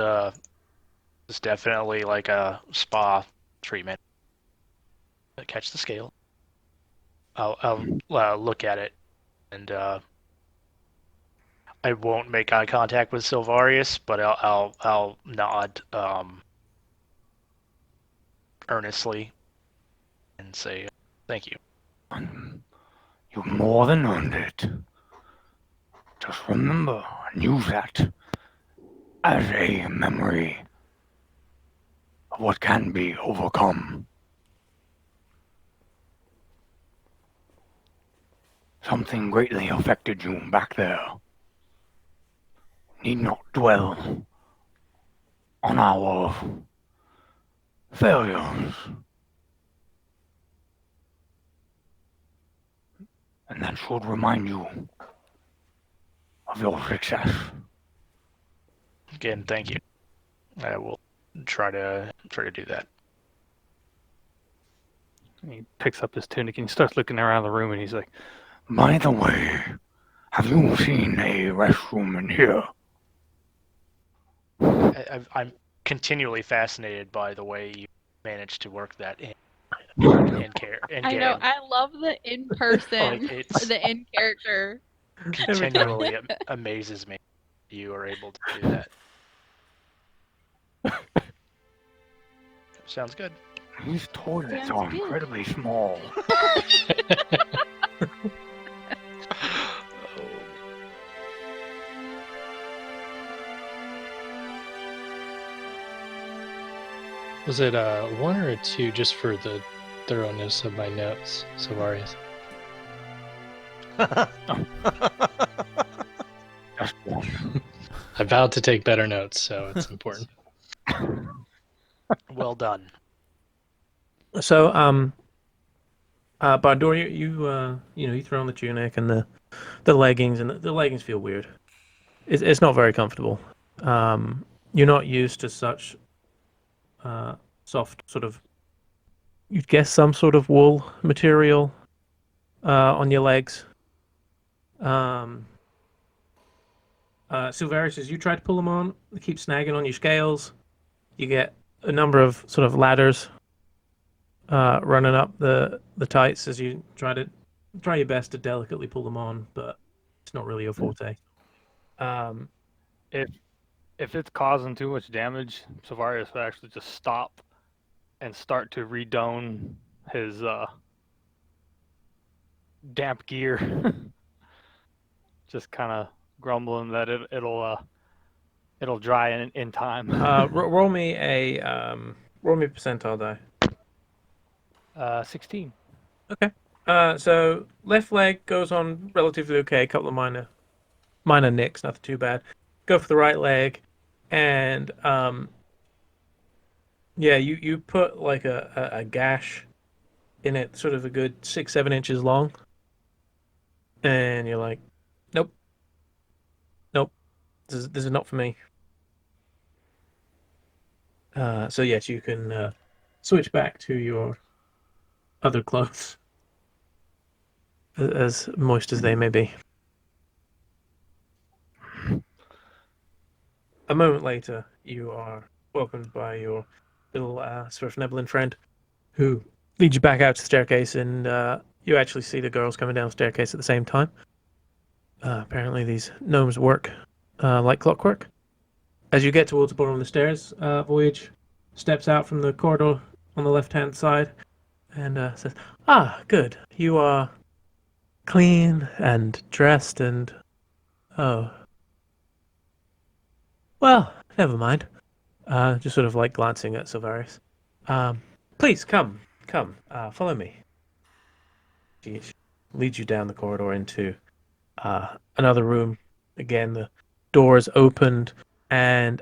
definitely like a spa treatment. Catch the scale. I'll look at it, and I won't make eye contact with Silvarius, but I'll nod earnestly and say thank you. You've more than earned it. Just remember and use that as a memory of what can be overcome. Something greatly affected you back there. Need not dwell on our failures. And that should remind you of your success. Again, thank you. I will try to do that. He picks up his tunic and he starts looking around the room and he's like, By the way, have you seen a restroom in here? I'm continually fascinated by the way you managed to work that in care. I know. I love the in person, Like, it's the in character. continually amazes me you are able to do that. Sounds good. These toilets Sounds are good. incredibly small. Was it a 1 or a 2 just for the thoroughness of my notes, Silvarius? Just one. I vowed to take better notes, so it's important. Well done. So, Bardor, you throw on the tunic and the leggings, and the leggings feel weird. It's not very comfortable. You're not used to such soft sort of, you'd guess some sort of wool material on your legs. Silvarius, as you try to pull them on, they keep snagging on your scales. You get a number of sort of ladders running up the tights as you try your best to delicately pull them on, but it's not really your forte. if it's causing too much damage, Savarius will actually just stop and start to redone his damp gear. Just kind of grumbling that it'll dry in time. Roll me a percentile die. 16. Okay. So left leg goes on relatively okay. A couple of minor nicks, nothing too bad. Go for the right leg, and yeah, you put like a gash in it, sort of a good 6-7 inches long, and you're like, nope, this is not for me. So yes, you can switch back to your other clothes, as moist as they may be. A moment later, you are welcomed by your little Swift-Neblin friend, who leads you back out to the staircase, and you actually see the girls coming down the staircase at the same time. Apparently, these gnomes work like clockwork. As you get towards the bottom of the stairs, Voyage steps out from the corridor on the left-hand side and says, "Ah, good. You are clean and dressed and... oh. Well, never mind." Just sort of like glancing at Silvarius. Please, come, follow me. She leads you down the corridor into another room. Again, the door is opened, and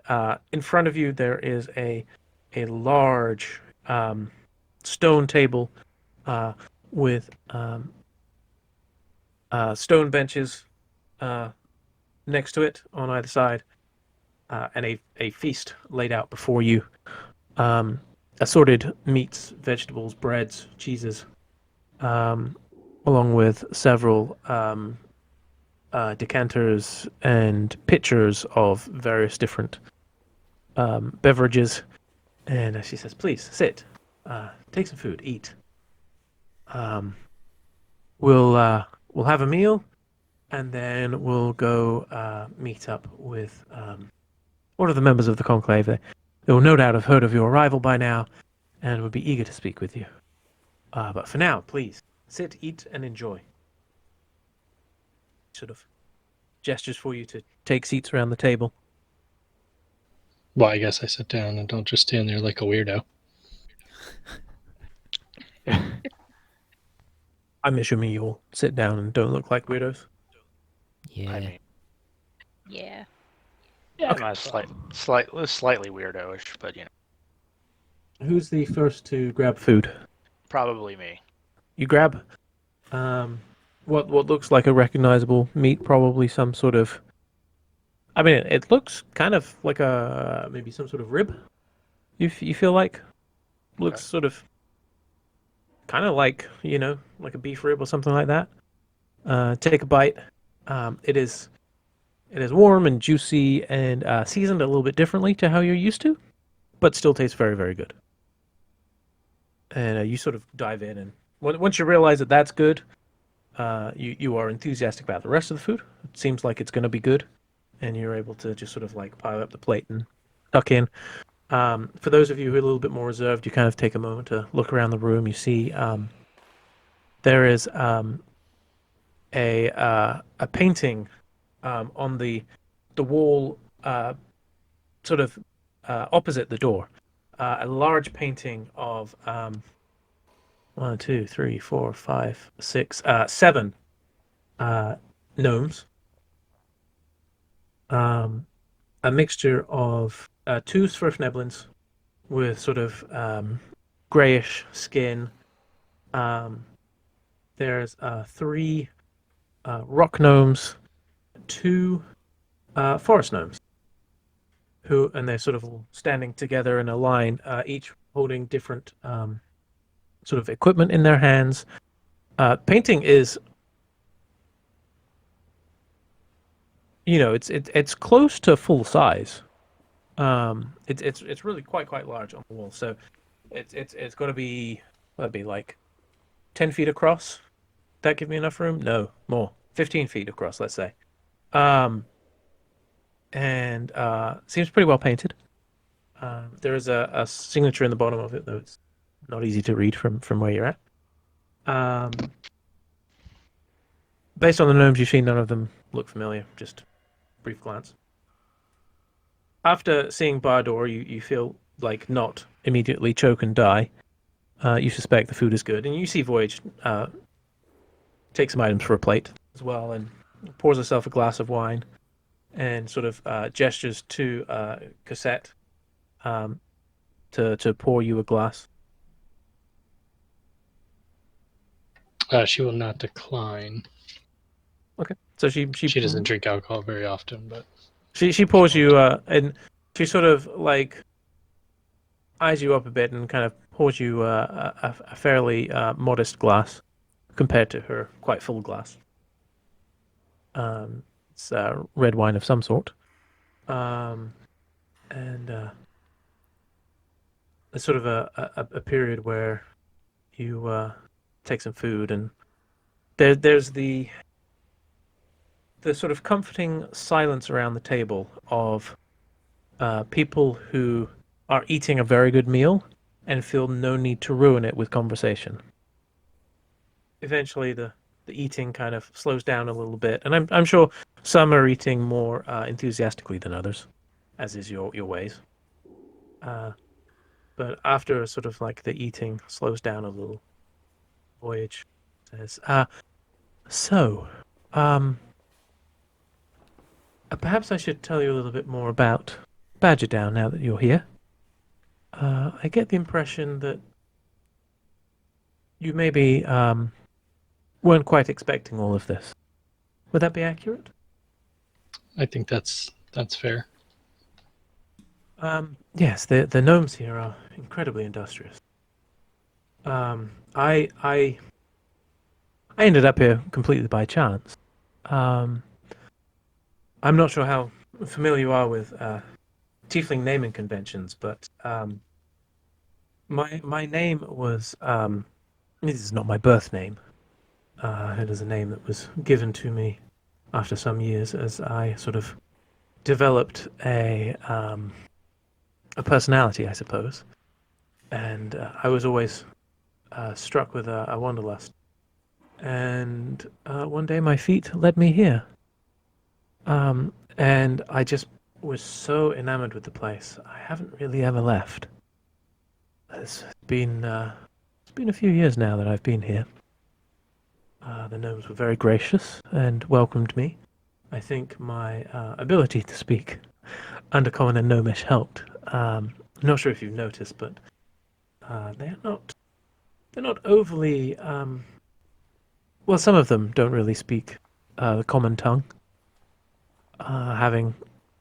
in front of you there is a large stone table with stone benches next to it on either side, and a feast laid out before you. Assorted meats, vegetables, breads, cheeses, along with several decanters and pitchers of various different beverages. And she says, "Please sit, take some food, eat." we'll have a meal, and then we'll go meet up with one of the members of the conclave. They will no doubt have heard of your arrival by now, and would be eager to speak with you. But for now, please sit, eat, and enjoy. Sort of gestures for you to take seats around the table. Well, I guess I sit down and don't just stand there like a weirdo. I'm assuming you all sit down and don't look like weirdos. Yeah. I mean, Yeah. yeah, Okay. I'm slightly weirdo-ish, but Who's the first to grab food? probably me. You grab what looks like a recognizable meat, probably some sort of. I mean, it looks kind of like maybe some sort of rib. You feel like looks sort of kind of like like a beef rib or something like that. Take a bite. It is warm and juicy and seasoned a little bit differently to how you're used to, but still tastes very, very good. And you sort of dive in, and once you realize that that's good, you are enthusiastic about the rest of the food. It seems like it's going to be good, and you're able to just sort of like pile up the plate and tuck in. For those of you who are a little bit more reserved, you kind of take a moment to look around the room. You see there is a painting on the wall, sort of opposite the door. A large painting of 1, 2, 3, 4, 5, 6, 7 gnomes. A mixture of 2 Svirfneblins with sort of grayish skin. There's 3 rock gnomes, 2 forest gnomes, and they're sort of all standing together in a line, each holding different sort of equipment in their hands. Painting is, it's close to full size. It's really quite large on the wall. So it's got to be like 10 feet across. That give me enough room? No, more. 15 feet across, let's say. And seems pretty well painted. There is a signature in the bottom of it, though it's not easy to read from where you're at. Based on the gnomes you've seen, none of them look familiar. Just brief glance. After seeing Bardor, you feel like not immediately choke and die. You suspect the food is good, and you see Voyage take some items for a plate as well, and pours herself a glass of wine, and sort of gestures to Cassette to pour you a glass. She will not decline. Okay, so she doesn't drink alcohol very often, but she pours you and she sort of like eyes you up a bit and kind of pours you a fairly modest glass compared to her quite full glass. It's red wine of some sort, and it's sort of a period where you take some food, and there's the sort of comforting silence around the table of people who are eating a very good meal and feel no need to ruin it with conversation. Eventually, the eating kind of slows down a little bit, and I'm sure some are eating more enthusiastically than others, as is your ways. But after sort of like the eating slows down a little, Voyage says, perhaps I should tell you a little bit more about Badgerdown now that you're here. I get the impression that you maybe weren't quite expecting all of this. Would that be accurate? I think that's fair. Yes, the gnomes here are incredibly industrious. I ended up here completely by chance. I'm not sure how familiar you are with tiefling naming conventions, but my name was this is not my birth name. It is a name that was given to me after some years as I sort of developed a personality, I suppose. And I was always struck with a wanderlust. And one day my feet led me here. And I just was so enamored with the place. I haven't really ever left. It's been a few years now that I've been here. The gnomes were very gracious and welcomed me. I think my ability to speak Undercommon and Gnomish helped. I'm not sure if you've noticed, but they're not overly. Well, some of them don't really speak the common tongue, having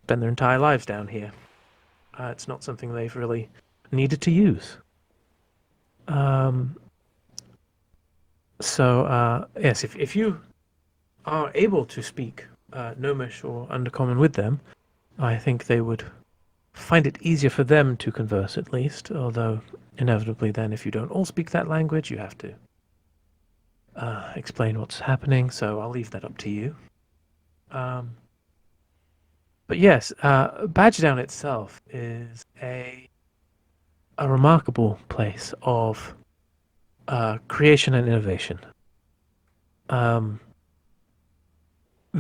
spent their entire lives down here. It's not something they've really needed to use. So yes, if you are able to speak Gnomish or Undercommon with them, I think they would find it easier for them to converse, at least. Although inevitably, then, if you don't all speak that language, you have to explain what's happening. So I'll leave that up to you. But yes, Badgerdown itself is a remarkable place of creation and innovation.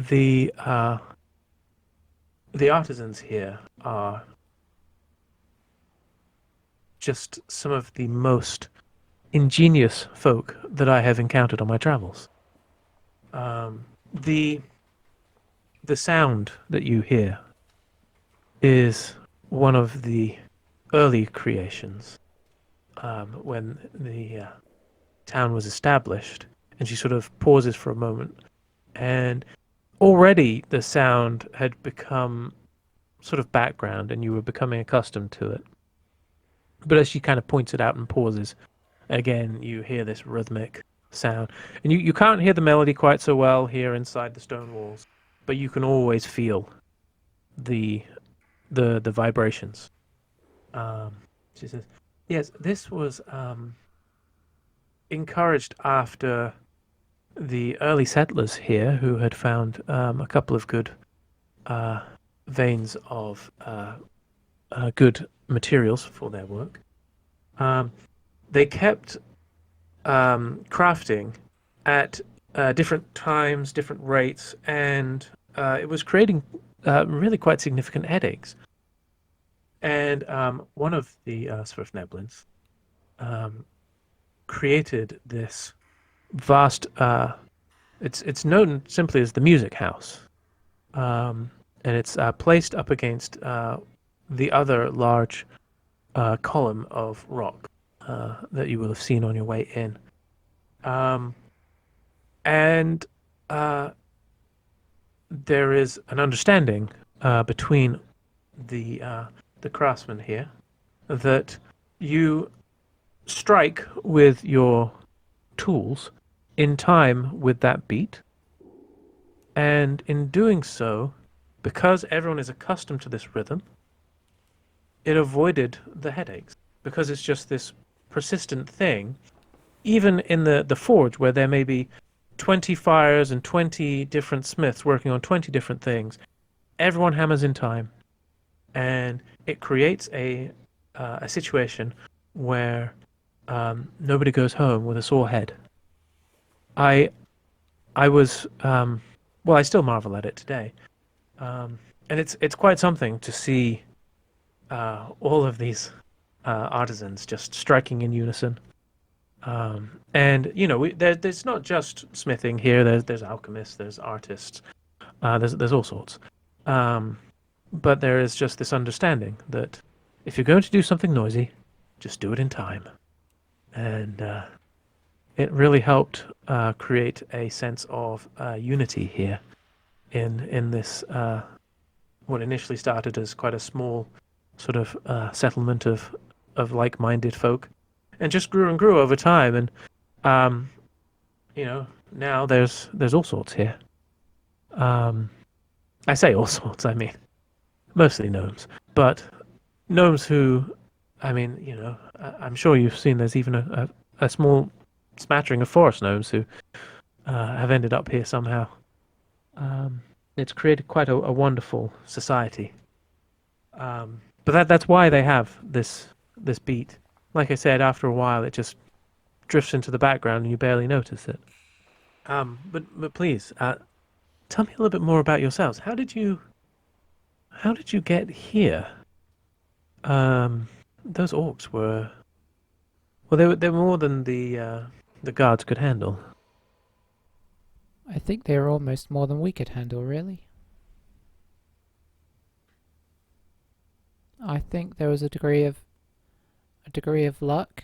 The artisans here are just some of the most ingenious folk that I have encountered on my travels. The sound that you hear is one of the early creations when the town was established, and she sort of pauses for a moment, and already the sound had become sort of background and you were becoming accustomed to it. But as she kind of points it out and pauses, again you hear this rhythmic sound, and you can't hear the melody quite so well here inside the stone walls, but you can always feel the vibrations. She says, yes, this was encouraged after the early settlers here, who had found a couple of good veins of good materials for their work. They kept crafting at different times, different rates, and it was creating really quite significant headaches. And one of the Swiftneblins created this vast. It's known simply as the Music House, and it's placed up against the other large column of rock that you will have seen on your way in, and there is an understanding between the craftsmen here that you strike with your tools in time with that beat, and in doing so, because everyone is accustomed to this rhythm, it avoided the headaches, because it's just this persistent thing. Even in the forge, where there may be 20 fires and 20 different smiths working on 20 different things, everyone hammers in time, and it creates a situation where nobody goes home with a sore head. I was well, I still marvel at it today, and it's quite something to see all of these artisans just striking in unison. And you know, there's not just smithing here. There's alchemists, there's artists, there's all sorts. But there is just this understanding that if you're going to do something noisy, just do it in time. And it really helped create a sense of unity here in this what initially started as quite a small sort of settlement of like-minded folk, and just grew and grew over time. And you know, now there's all sorts here. I say all sorts, I mean mostly gnomes, but gnomes who, I mean, you know, I'm sure you've seen there's even a small smattering of forest gnomes who have ended up here somehow. It's created quite a wonderful society. But that's why they have this beat. Like I said, after a while, it just drifts into the background and you barely notice it. But please, tell me a little bit more about yourselves. How did you get here? Those orcs were they were more than the guards could handle. I think they were almost more than we could handle, really. I think there was a degree of luck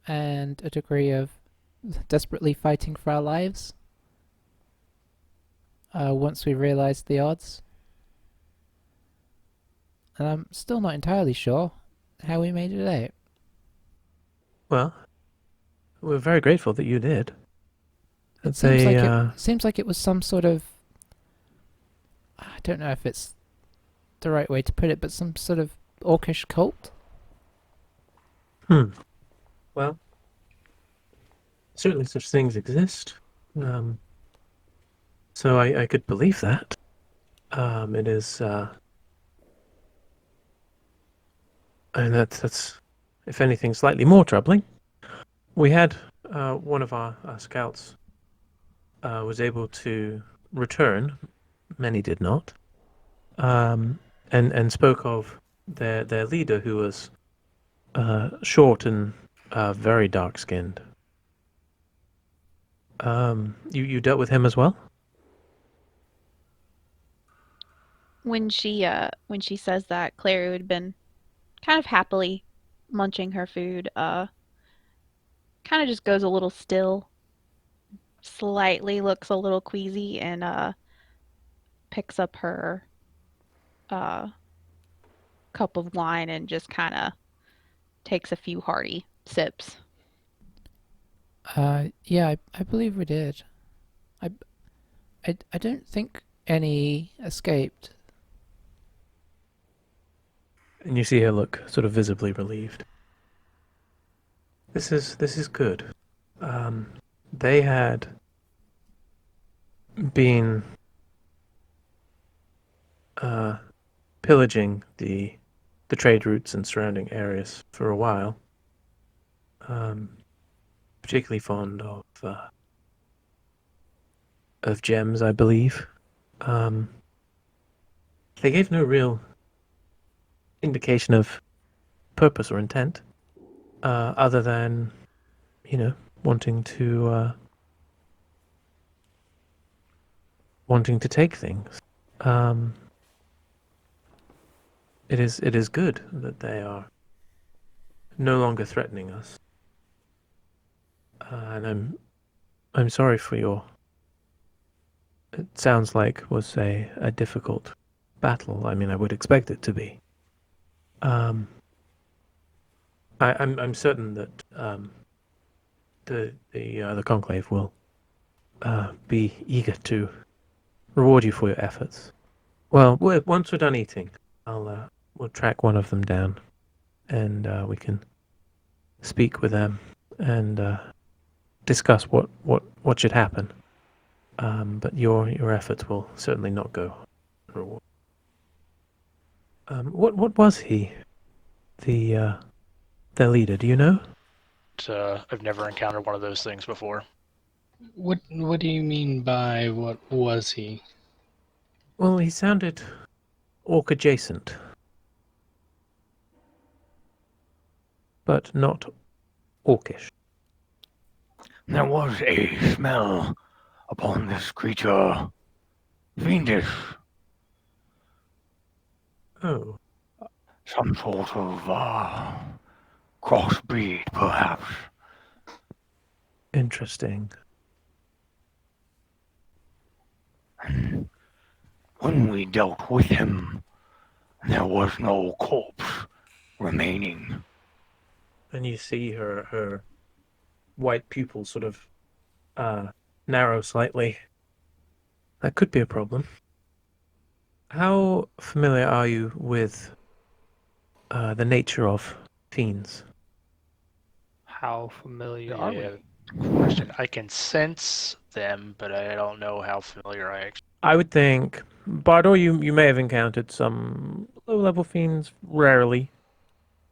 and a degree of desperately fighting for our lives. Once we realised the odds. And I'm still not entirely sure how we made it out. Well, we're very grateful that you did. It seems like it was some sort of, I don't know if it's the right way to put it, but some sort of orcish cult. Well, certainly such things exist. So I could believe that. It is, and that's, if anything, slightly more troubling. We had one of our scouts was able to return. Many did not. And spoke of their leader, who was short and very dark-skinned. You dealt with him as well? When she says that, Claire, who had been kind of happily munching her food, kind of just goes a little still, slightly looks a little queasy, and picks up her cup of wine and just kind of takes a few hearty sips. Yeah, I believe we did. I don't think any escaped. And you see her look sort of visibly relieved. This is good. They had been pillaging the trade routes and surrounding areas for a while. Particularly fond of gems, I believe. They gave no real indication of purpose or intent, other than, wanting to take things. It is good that they are no longer threatening us, and I'm sorry for your. It sounds like was a difficult battle. I mean, I would expect it to be. I'm certain that the conclave will be eager to reward you for your efforts. Well, once we're done eating, we'll track one of them down, and we can speak with them and discuss what should happen. But your efforts will certainly not go unrewarded. What was he? Their leader, do you know? I've never encountered one of those things before. What do you mean by what was he? Well, he sounded orc adjacent, but not orcish. There was a smell upon this creature. Fiendish. Oh, Some sort of crossbreed, perhaps. interesting. And when we dealt with him, there was no corpse remaining. And you see her white pupils sort of narrow slightly. That could be a problem. How familiar are you with the nature of fiends? How familiar are we? Yeah, question. I can sense them, but I don't know how familiar I actually. I would think, Bardo, you may have encountered some low-level fiends rarely.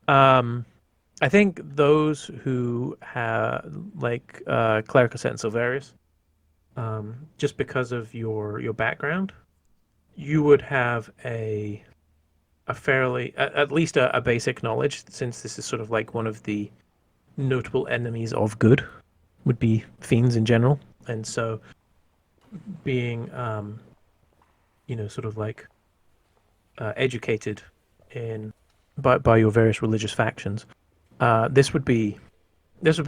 I think those who have like Clericus and Silverius, just because of your background, you would have a fairly at least a basic knowledge, since this is sort of like one of the notable enemies of good, would be fiends in general, and so being sort of like educated in by your various religious factions, this would be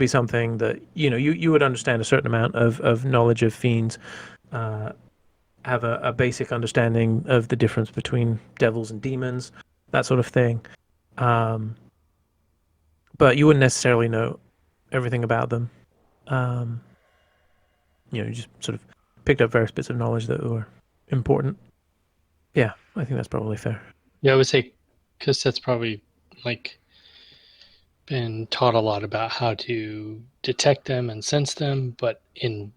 something that you would understand a certain amount of knowledge of fiends, have a basic understanding of the difference between devils and demons, that sort of thing. But you wouldn't necessarily know everything about them. You just sort of picked up various bits of knowledge that were important. Yeah, I think that's probably fair. Yeah, I would say Cosette's probably like been taught a lot about how to detect them and sense them, but in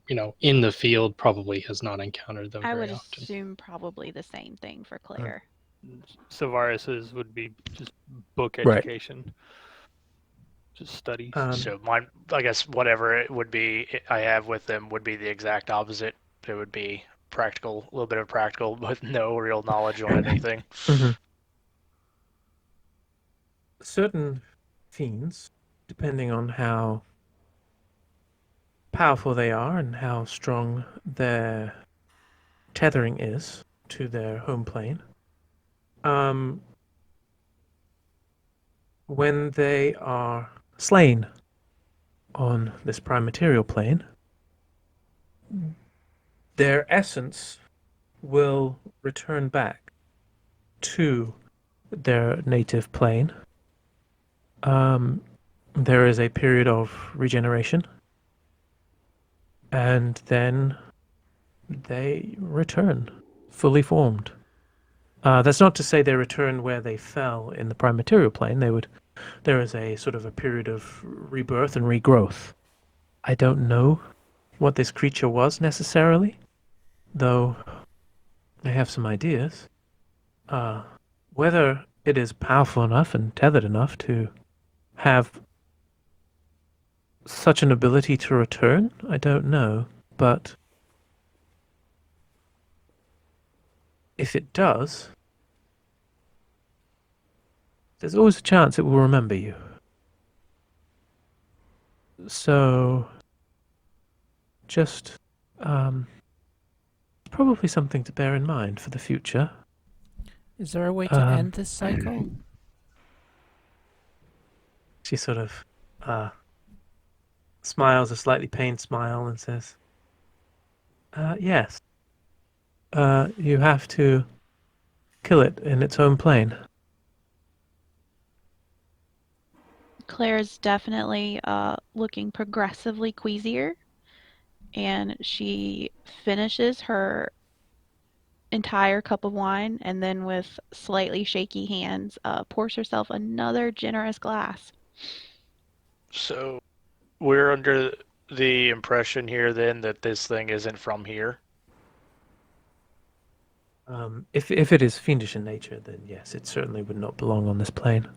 the field probably has not encountered them I very would often. assume probably the same thing for Claire. Silvarius's would be just book Right. education, just studies. So mine, I guess, whatever it would be I have with them would be the exact opposite. It would be practical, a little bit of practical, but no real knowledge on anything. Mhm. Certain fiends, depending on how powerful they are and how strong their tethering is to their home plane, when they are slain on this prime material plane, their essence will return back to their native plane. There is a period of regeneration, and then they return fully formed. That's not to say they return where they fell in the prime material plane. There is a sort of a period of rebirth and regrowth. I don't know what this creature was necessarily, though I have some ideas. Whether it is powerful enough and tethered enough to have such an ability to return, I don't know, but if it does, there's always a chance it will remember you. So, just, probably something to bear in mind for the future. Is there a way to end this cycle? She sort of smiles a slightly pained smile and says, yes. You have to kill it in its own plane. Claire's definitely looking progressively queasier, and she finishes her entire cup of wine and then with slightly shaky hands pours herself another generous glass. So we're under the impression here then that this thing isn't from here. If it is fiendish in nature, then yes, it certainly would not belong on this plane,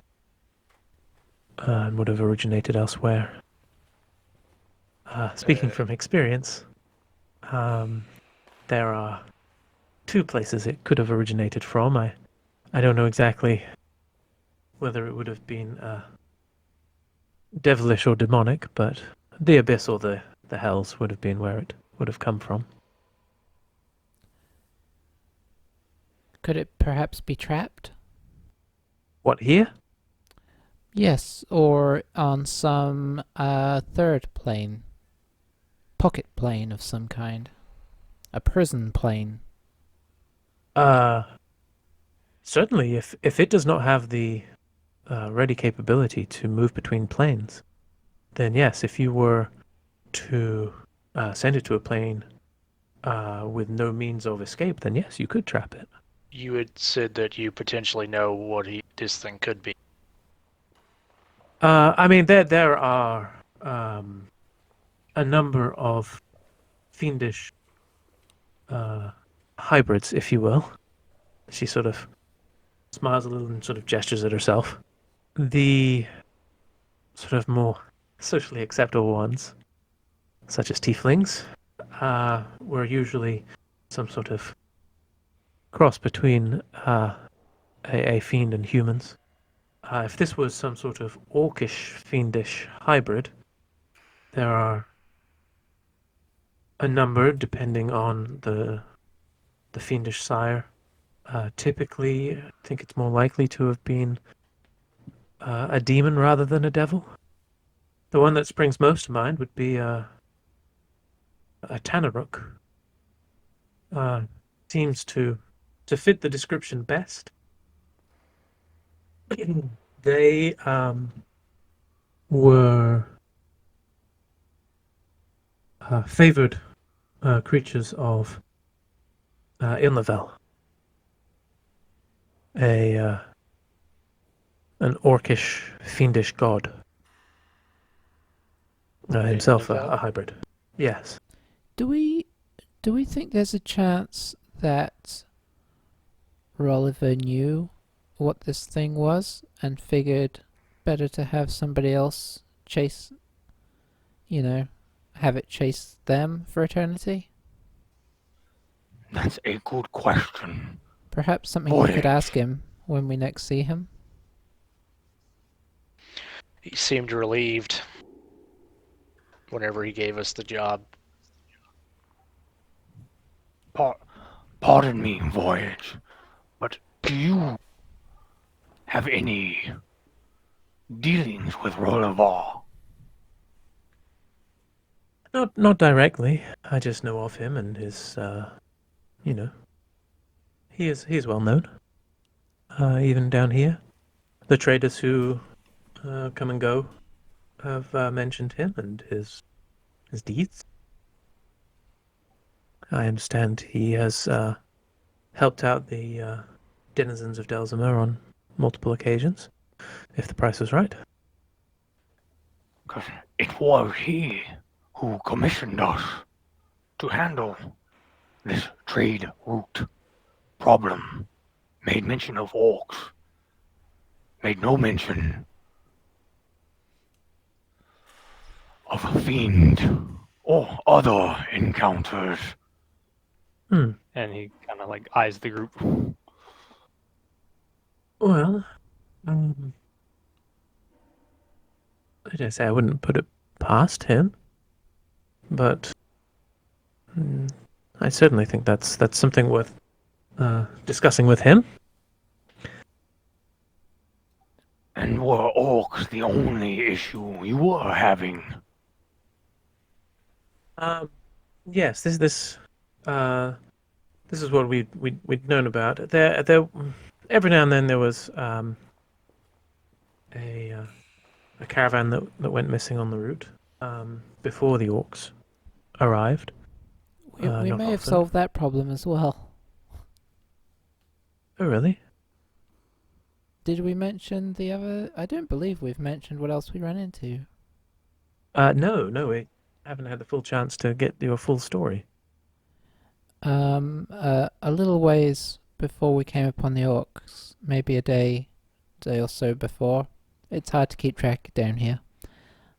and would have originated elsewhere. Speaking from experience, there are two places it could have originated from. I don't know exactly whether it would have been devilish or demonic, but the abyss or the hells would have been where it would have come from. Could it perhaps be trapped? What, here? Yes, or on some third plane. Pocket plane of some kind. A prison plane. Certainly, if it does not have the ready capability to move between planes, then yes, if you were to send it to a plane with no means of escape, then yes, you could trap it. You had said that you potentially know what this thing could be. I mean, there are a number of fiendish hybrids, if you will. She sort of smiles a little and sort of gestures at herself. The sort of more socially acceptable ones, such as tieflings, were usually some sort of cross between a fiend and humans. If this was some sort of orcish fiendish hybrid, there are a number depending on the fiendish sire. Typically, I think it's more likely to have been a demon rather than a devil. The one that springs most to mind would be a Tanaruk. Seems to fit the description best. They were favored creatures of Ilnavel, an orcish, fiendish god. Himself a hybrid. Yes. Do we think there's a chance that Rolliver knew what this thing was and figured better to have somebody else chase, have it chase them for eternity? That's a good question. Perhaps something we could ask him when we next see him. He seemed relieved whenever he gave us the job. Pardon me, Voyage, but do you have any dealings with Rolliver? Not directly. I just know of him and his, he is well known. Even down here, the traders who come and go have mentioned him and his deeds. I understand he has helped out the denizens of Delzimur on multiple occasions, if the price was right. 'Cause it was he who commissioned us to handle this trade route problem. Made mention of orcs. Made no mention of a fiend or other encounters. And he kind of like eyes the group. Well, like I say, I wouldn't put it past him, but I certainly think that's something worth discussing with him. And were orcs the only issue you were having? Yes, this is what we'd known about. There every now and then there was a caravan that went missing on the route before the orcs arrived. We Not may have often. solved that problem as well. Oh, really? Did we mention the other? I don't believe we've mentioned what else we ran into. No, we haven't had the full chance to get your full story. A little ways before we came upon the orcs, maybe a day or so before. It's hard to keep track down here.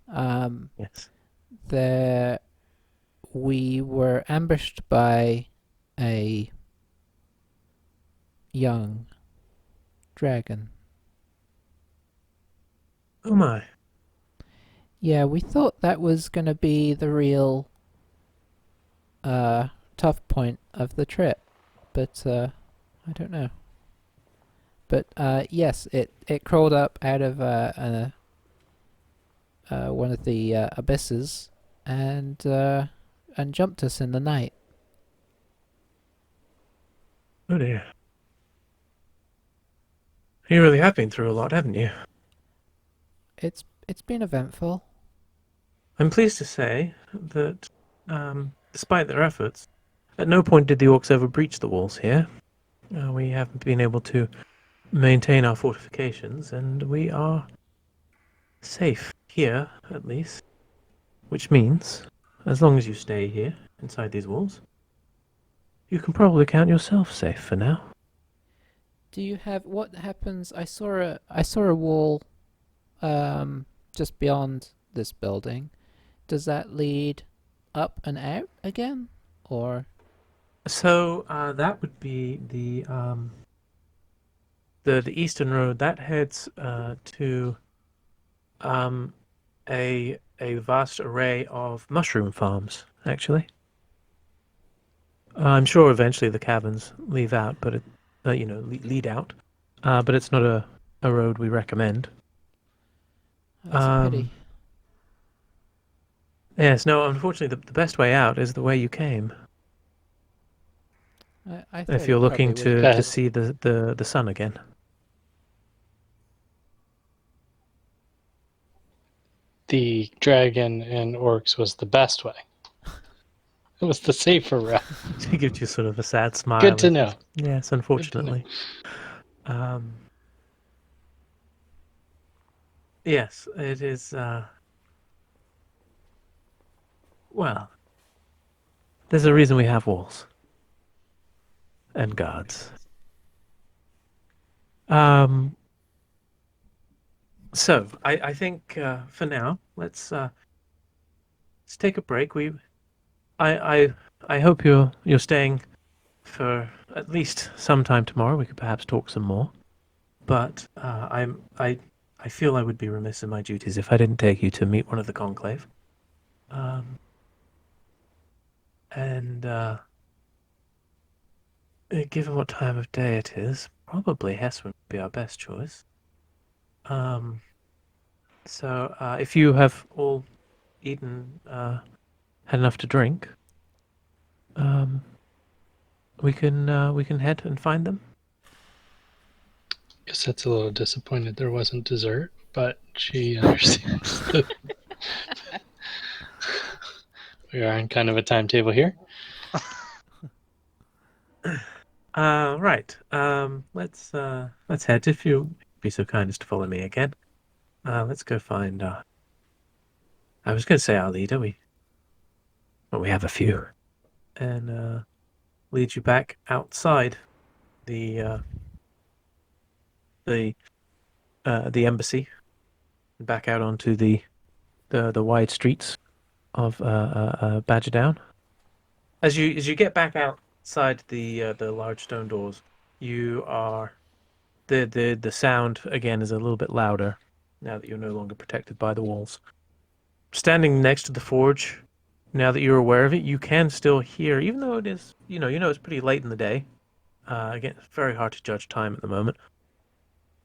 Yes. We were ambushed by a young dragon. Oh my. Yeah, we thought that was going to be the real tough point of the trip, but I don't know. But yes, it crawled up out of one of the abysses and jumped us in the night. Oh dear. You really have been through a lot, haven't you? It's been eventful. I'm pleased to say that, despite their efforts, at no point did the orcs ever breach the walls here. We haven't been able to maintain our fortifications, and we are safe here, at least. Which means, as long as you stay here inside these walls, you can probably count yourself safe for now. Do you have what happens? I saw a wall, just beyond this building. Does that lead up and out again, or? So that would be the eastern road that heads to a vast array of mushroom farms. Actually, I'm sure eventually the caverns leave out, but lead out. But it's not a road we recommend. That's a pity. Yes, no. Unfortunately, the best way out is the way you came. I thought If you're it looking probably would to be. see the sun again. The dragon and orcs was the best way. It was the safer route. She gives you sort of a sad smile. Good to know. Yes, unfortunately. Yes, it is. Well, there's a reason we have walls and guards. So I think for now let's take a break. I hope you're staying for at least some time tomorrow. We could perhaps talk some more. But I feel I would be remiss in my duties if I didn't take you to meet one of the conclave. Given what time of day it is, probably Hess would be our best choice. So if you have all eaten, had enough to drink, we can head and find them. Guess that's a little disappointed there wasn't dessert, but she understands that we are on kind of a timetable here. Right. Let's head. If you be so kind as to follow me again. Let's go find. I was going to say our leader. We have a few, and lead you back outside the embassy, back out onto the wide streets of Badgerdown. As you get back outside the large stone doors, you are the sound again is a little bit louder now that you're no longer protected by the walls. Standing next to the forge, now that you're aware of it, you can still hear, even though it is it's pretty late in the day. Again, it's very hard to judge time at the moment.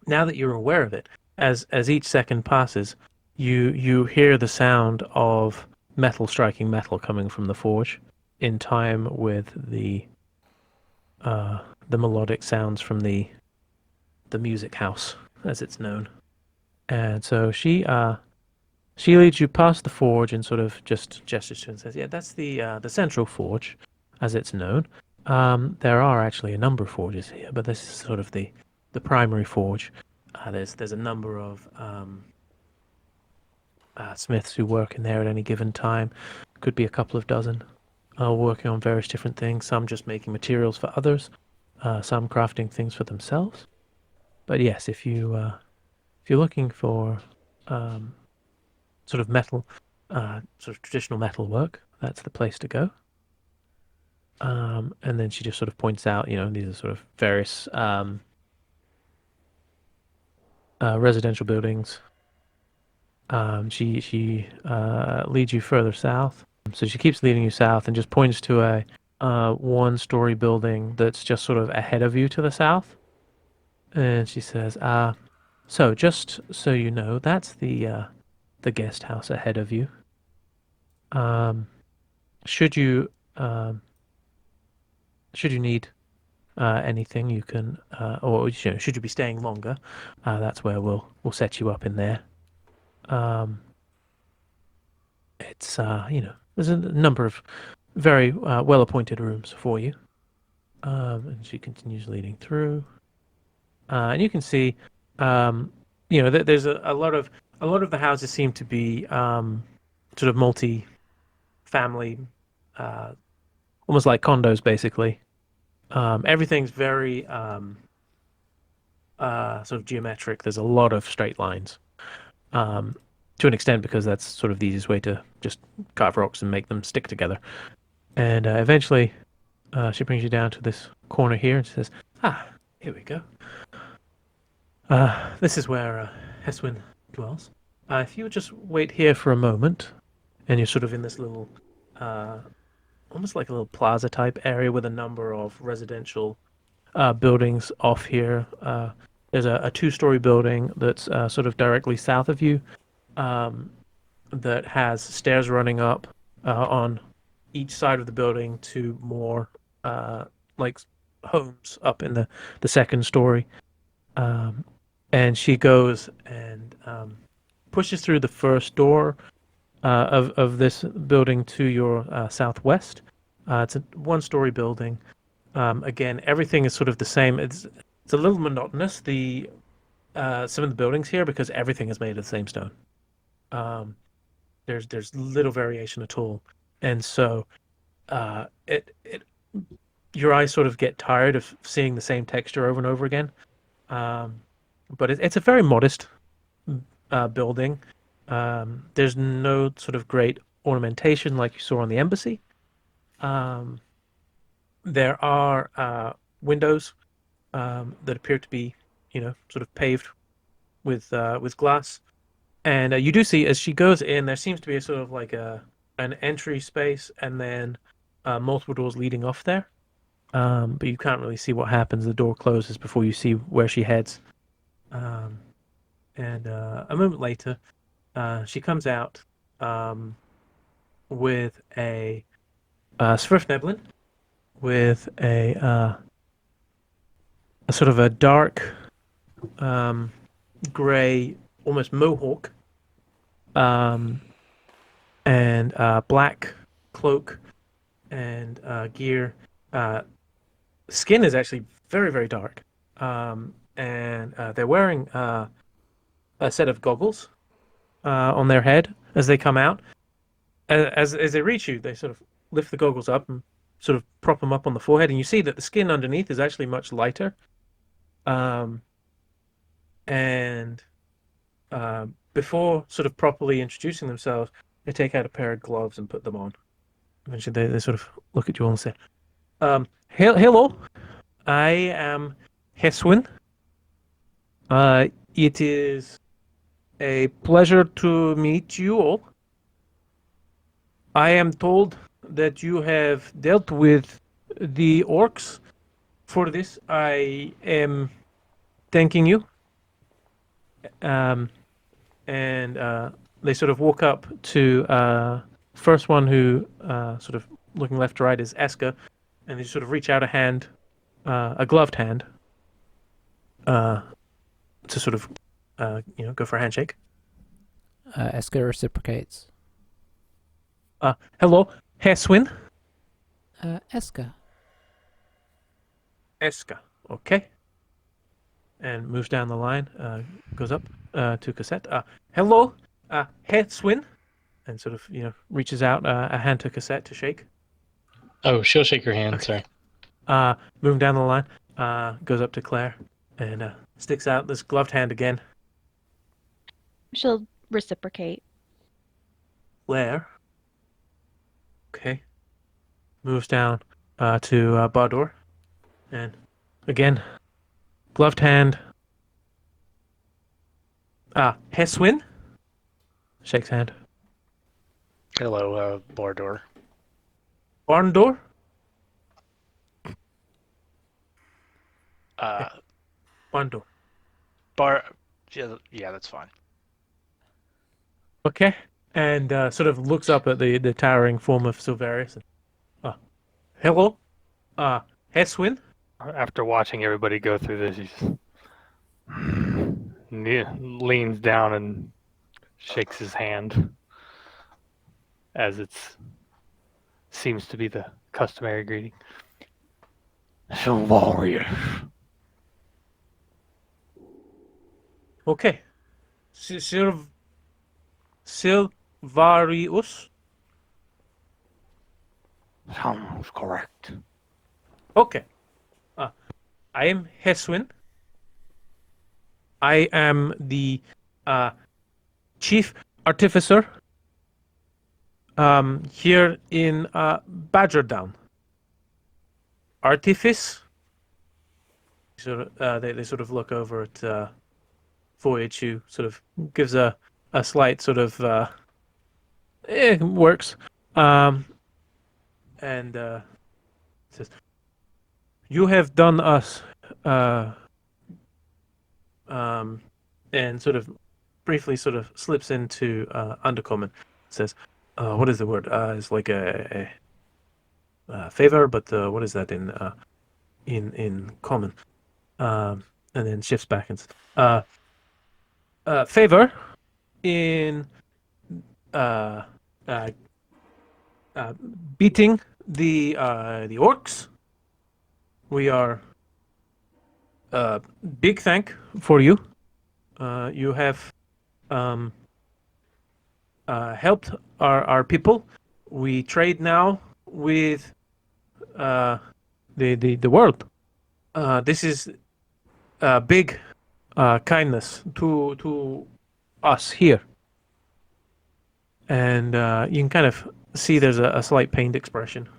Now that you're aware of it, as each second passes, you hear the sound of metal striking metal coming from the forge, in time with the melodic sounds from the music house, as it's known. And so she leads you past the forge and sort of just gestures to you and says, "Yeah, that's the central forge, as it's known. There are actually a number of forges here, but this is sort of the primary forge. There's a number of smiths who work in there at any given time. Could be a couple of dozen, working on various different things. Some just making materials for others, some crafting things for themselves. But yes, if you're looking for sort of metal, sort of traditional metal work, that's the place to go." And then she just sort of points out, these are sort of various residential buildings. She leads you further south. So she keeps leading you south and just points to a one-story building that's just sort of ahead of you to the south. And she says, "So just so you know, that's the guest house ahead of you. Should you need anything, you can, or should you be staying longer, that's where we'll set you up in there. It's there's a number of very well-appointed rooms for you." And she continues leading through, and you can see, there's a lot of the houses seem to be sort of multi-family almost like condos, basically. Everything's very sort of geometric. There's a lot of straight lines, to an extent because that's sort of the easiest way to just carve rocks and make them stick together. And eventually, she brings you down to this corner here and says, here we go. This is where Heswin dwells. If you would just wait here for a moment, and you're sort of in this little, almost like a little plaza type area with a number of residential buildings off here. There's a two-story building that's sort of directly south of you, that has stairs running up on each side of the building to more like homes up in the second story. And she goes and pushes through the first door of this building to your southwest. It's a one-story building. Again, everything is sort of the same. It's a little monotonous. Some of the buildings here because everything is made of the same stone. There's little variation at all, and so your eyes sort of get tired of seeing the same texture over and over again. But it's a very modest building. There's no sort of great ornamentation like you saw on the embassy. There are windows that appear to be, sort of paved with glass. And you do see as she goes in, there seems to be a sort of like an entry space and then multiple doors leading off there. But you can't really see what happens. The door closes before you see where she heads. And a moment later, she comes out with a Svirfneblin, with a sort of a dark gray, almost mohawk, and black cloak and gear. Skin is actually very, very dark. And they're wearing a set of goggles on their head as they come out. As they reach you, they sort of lift the goggles up and sort of prop them up on the forehead, and you see that the skin underneath is actually much lighter. And before sort of properly introducing themselves, they take out a pair of gloves and put them on. Eventually, they sort of look at you all and say, hello, I am Heswin. It is a pleasure to meet you all. I am told that you have dealt with the orcs. For this, I am thanking you. And they sort of walk up to first one who sort of looking left to right is Eska, and they sort of reach out a hand, a gloved hand, to sort of go for a handshake. Eska reciprocates. Hello, Heswin. Eska. Eska, okay. And moves down the line, goes up to Cassette. Hello, Heswin. And sort of, reaches out a hand to Cassette to shake. Oh, she'll shake her hand, Okay. sorry. Moving down the line, goes up to Claire and sticks out this gloved hand again. She'll reciprocate. Claire. Okay. Moves down to Bardur. And again, gloved hand. Heswin. Shakes hand. Hello, Bordor. Barndor. Barndor. Yeah, that's fine. Okay. And sort of looks up at the towering form of Silverius. Hello. Heswin. After watching everybody go through this, he just leans down and shakes his hand, as it seems to be the customary greeting. So warrior. Okay. Silvarius. Sounds correct. Okay. I am Heswin. I am the chief artificer here in Badgerdown. Artifice. They sort of look over at Voyage, who sort of gives a slight sort of works, and says, "You have done us," and sort of briefly sort of slips into undercommon. Says, "What is the word? It's like a favor, but what is that in common?" And then shifts back and says, favor in uh, uh, beating the orcs. We are big thank for you. You have helped our people. We trade now with the world. This is big kindness to us here. And you can kind of see there's a slight pained expression.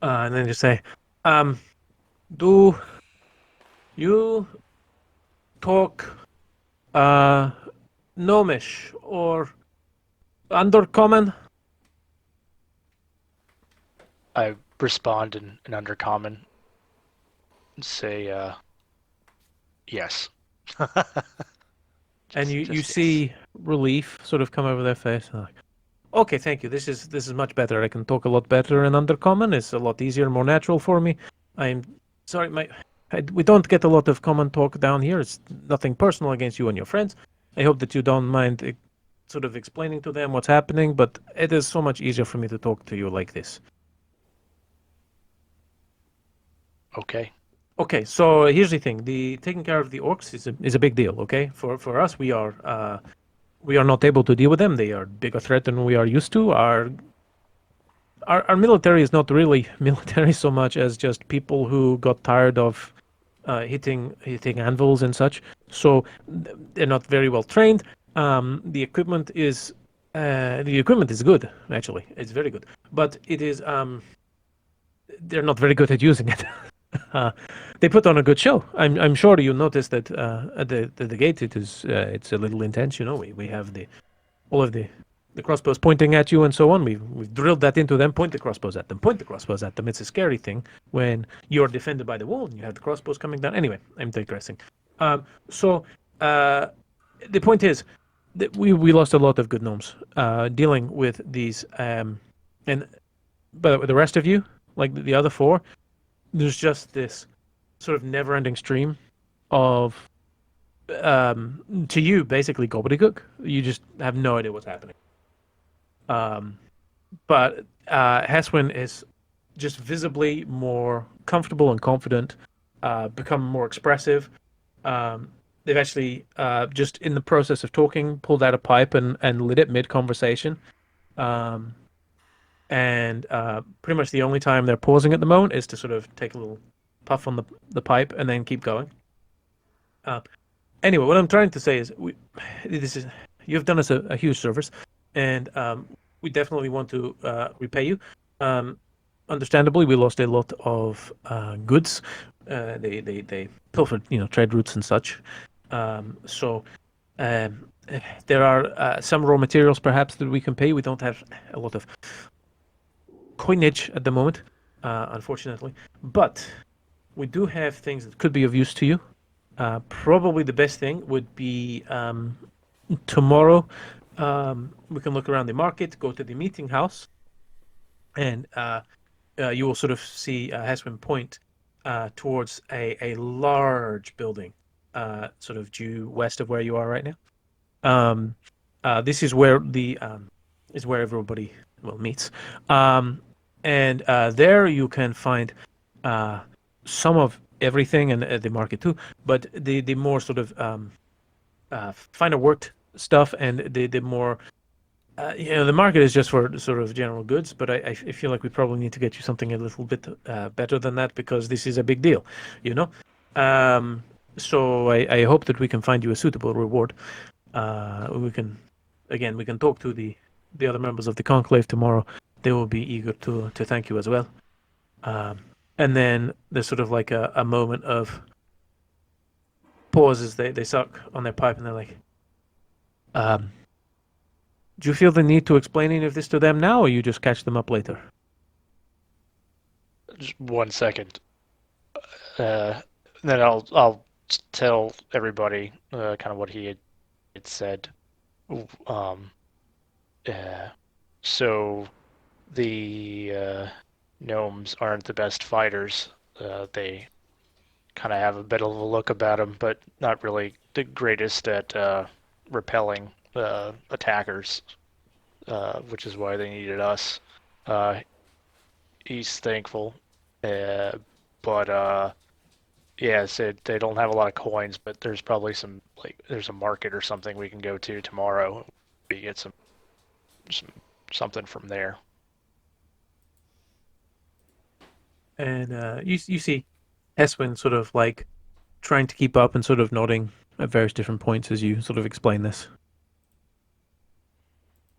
And then just say, do you talk Gnomish or Undercommon? I respond in Undercommon. Say, yes. And you Just see relief sort of come over their face. Like, okay, thank you. This is much better. I can talk a lot better in Undercommon. It's a lot easier, more natural for me. I'm sorry, we don't get a lot of common talk down here. It's nothing personal against you and your friends. I hope that you don't mind sort of explaining to them what's happening, but it is so much easier for me to talk to you like this. Okay. Okay, so here's the thing: the taking care of the orcs is a big deal. Okay, for us, we are not able to deal with them. They are bigger threat than we are used to. Our military is not really military so much as just people who got tired of hitting anvils and such. So they're not very well trained. The equipment is good, actually. It's very good, but it is they're not very good at using it. They put on a good show. I'm sure you noticed that at the gate it's a little intense. You know, we have all of the crossbows pointing at you and so on. We've drilled that into them. Point the crossbows at them. Point the crossbows at them. It's a scary thing when you're defended by the wall and you have the crossbows coming down. Anyway, I'm digressing. So the point is that we lost a lot of good gnomes dealing with these. But the rest of you, like the other four, there's just this sort of never-ending stream of to you basically gobbledygook. You just have no idea what's happening. But Heswin is just visibly more comfortable and confident, become more expressive. They've actually just in the process of talking pulled out a pipe and lit it mid-conversation. And pretty much the only time they're pausing at the moment is to sort of take a little puff on the pipe and then keep going. Anyway, what I'm trying to say is you've done us a huge service, and we definitely want to repay you. Understandably, we lost a lot of goods. They pilfered, trade routes and such. So there are some raw materials perhaps that we can pay. We don't have a lot of coinage at the moment, unfortunately, but we do have things that could be of use to you. Probably the best thing would be tomorrow. We can look around the market, go to the meeting house, and you will sort of see Heswin point towards a large building, sort of due west of where you are right now. This is where where everybody meets. And there you can find some of everything, and the market too. But the more sort of finer worked stuff, and the more The market is just for sort of general goods, but I feel like we probably need to get you something a little bit better than that because this is a big deal, you know? So I hope that we can find you a suitable reward. We can talk to the other members of the conclave tomorrow. They will be eager to thank you as well. And then there's sort of like a moment of pause as they suck on their pipe and they're like, do you feel the need to explain any of this to them now, or you just catch them up later? Just 1 second. Then I'll tell everybody kind of what he had said. So the gnomes aren't the best fighters. They kind of have a bit of a look about them, but not really the greatest at repelling attackers, which is why they needed us. He's thankful, but yeah, so they don't have a lot of coins, but there's probably there's a market or something we can go to tomorrow. We get something from there. And you see Eswin sort of like trying to keep up and sort of nodding at various different points as you sort of explain this.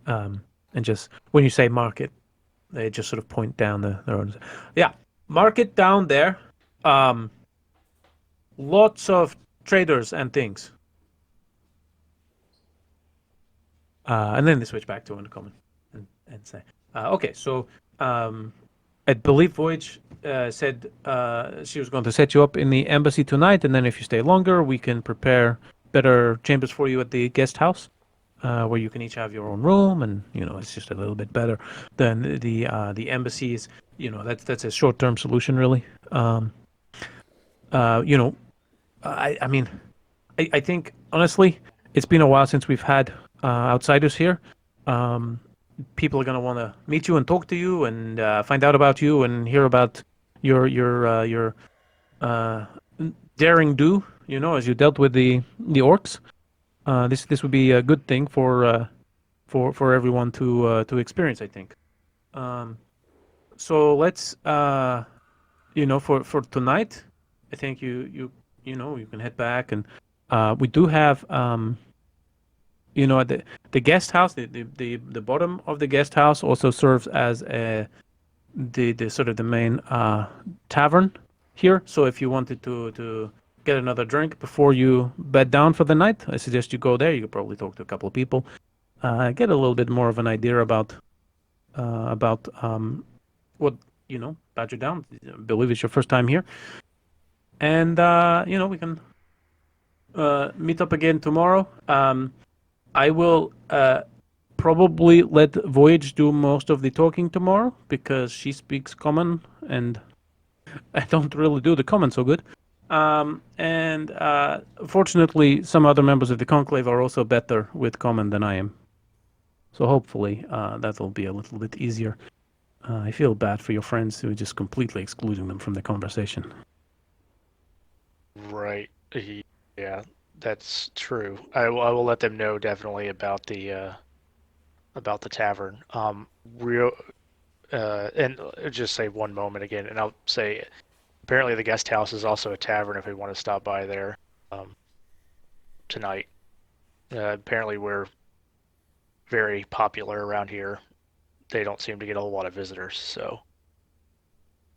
And just when you say market, they just sort of point down their own. Yeah, market down there. Lots of traders and things. And then they switch back to Undercommon and say, okay, so I believe Voyage said she was going to set you up in the embassy tonight, and then if you stay longer, we can prepare better chambers for you at the guest house, where you can each have your own room, and it's just a little bit better than the embassies. That's a short-term solution, really. I mean, I think honestly, it's been a while since we've had outsiders here. People are going to want to meet you and talk to you and find out about you and hear about your daring do. As you dealt with the orcs. This would be a good thing for everyone to experience, I think. So let's for tonight, I think you can head back, and we do have the guest house, the bottom of the guest house also serves as the sort of the main tavern here. So if you wanted to get another drink before you bed down for the night, I suggest you go there. You could probably talk to a couple of people, get a little bit more of an idea about what Badgerdown. I believe it's your first time here, and we can meet up again tomorrow. I will probably let Voyage do most of the talking tomorrow because she speaks common and I don't really do the common so good. And fortunately, some other members of the conclave are also better with common than I am. So hopefully that'll be a little bit easier. I feel bad for your friends who are just completely excluding them from the conversation. Right. Yeah, that's true. I will let them know definitely about the tavern. And just say one moment again, and I'll say apparently the guest house is also a tavern if we want to stop by there tonight. Apparently we're very popular around here. They don't seem to get a whole lot of visitors, so.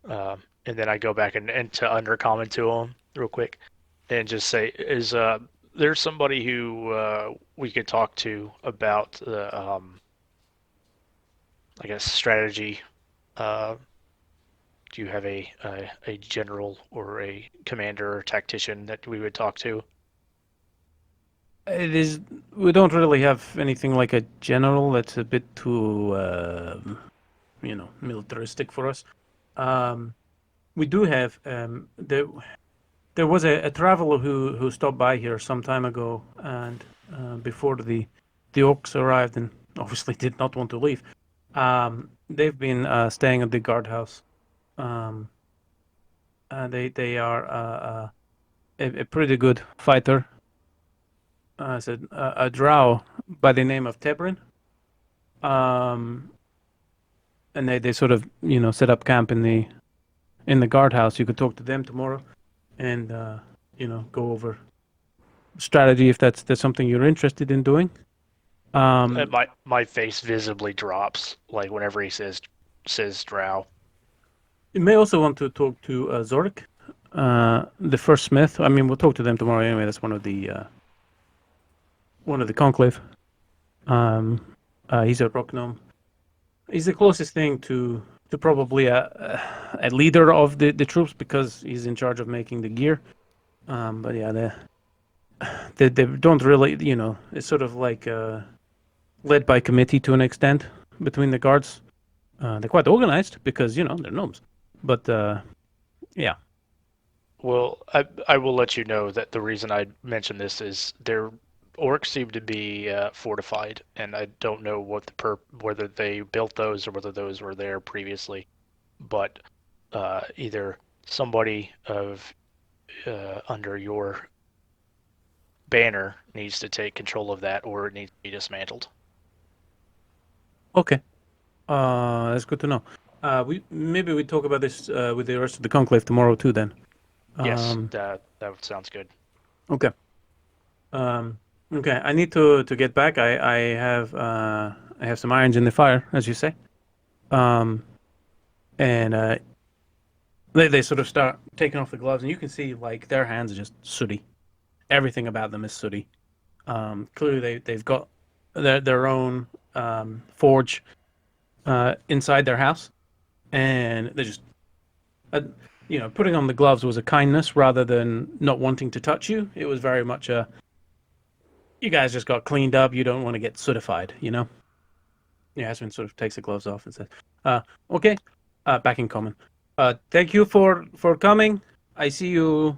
And then I go back and to Undercommon to them real quick and just say, is there's somebody who we could talk to about the, I guess, strategy. Do you have a general or a commander or tactician that we would talk to? We don't really have anything like a general. That's a bit too, militaristic for us. We do have, there was a traveler who stopped by here some time ago, and before the orcs arrived, and obviously did not want to leave. They've been staying at the guardhouse. They are a pretty good fighter. A drow by the name of Tebrin. and they sort of set up camp in the guardhouse. You could talk to them tomorrow, and go over strategy if that's something you're interested in doing. And my face visibly drops like whenever he says drow. You may also want to talk to Zorik, the first smith. I mean, we'll talk to them tomorrow anyway. That's one of the conclave. He's a rock gnome. He's the closest thing to probably a leader of the troops because he's in charge of making the gear. But yeah, they don't really, it's sort of like led by committee to an extent between the guards. They're quite organized because they're gnomes. But yeah. Well, I will let you know that the reason I mentioned this is their orcs seem to be fortified, and I don't know whether they built those or whether those were there previously. But either somebody of under your banner needs to take control of that, or it needs to be dismantled. Okay. That's good to know. We talk about this with the rest of the conclave tomorrow too. Then. Yes, that sounds good. Okay. Okay. I need to get back. I have some irons in the fire, as you say. And they sort of start taking off the gloves, and you can see like their hands are just sooty. Everything about them is sooty. Clearly, they've got their own forge inside their house, and they're just putting on the gloves was a kindness rather than not wanting to touch you. It was very much you guys just got cleaned up. You don't want to get sootified, Yeah, Yasmin sort of takes the gloves off and says, okay, back in common. Thank you for coming. I see you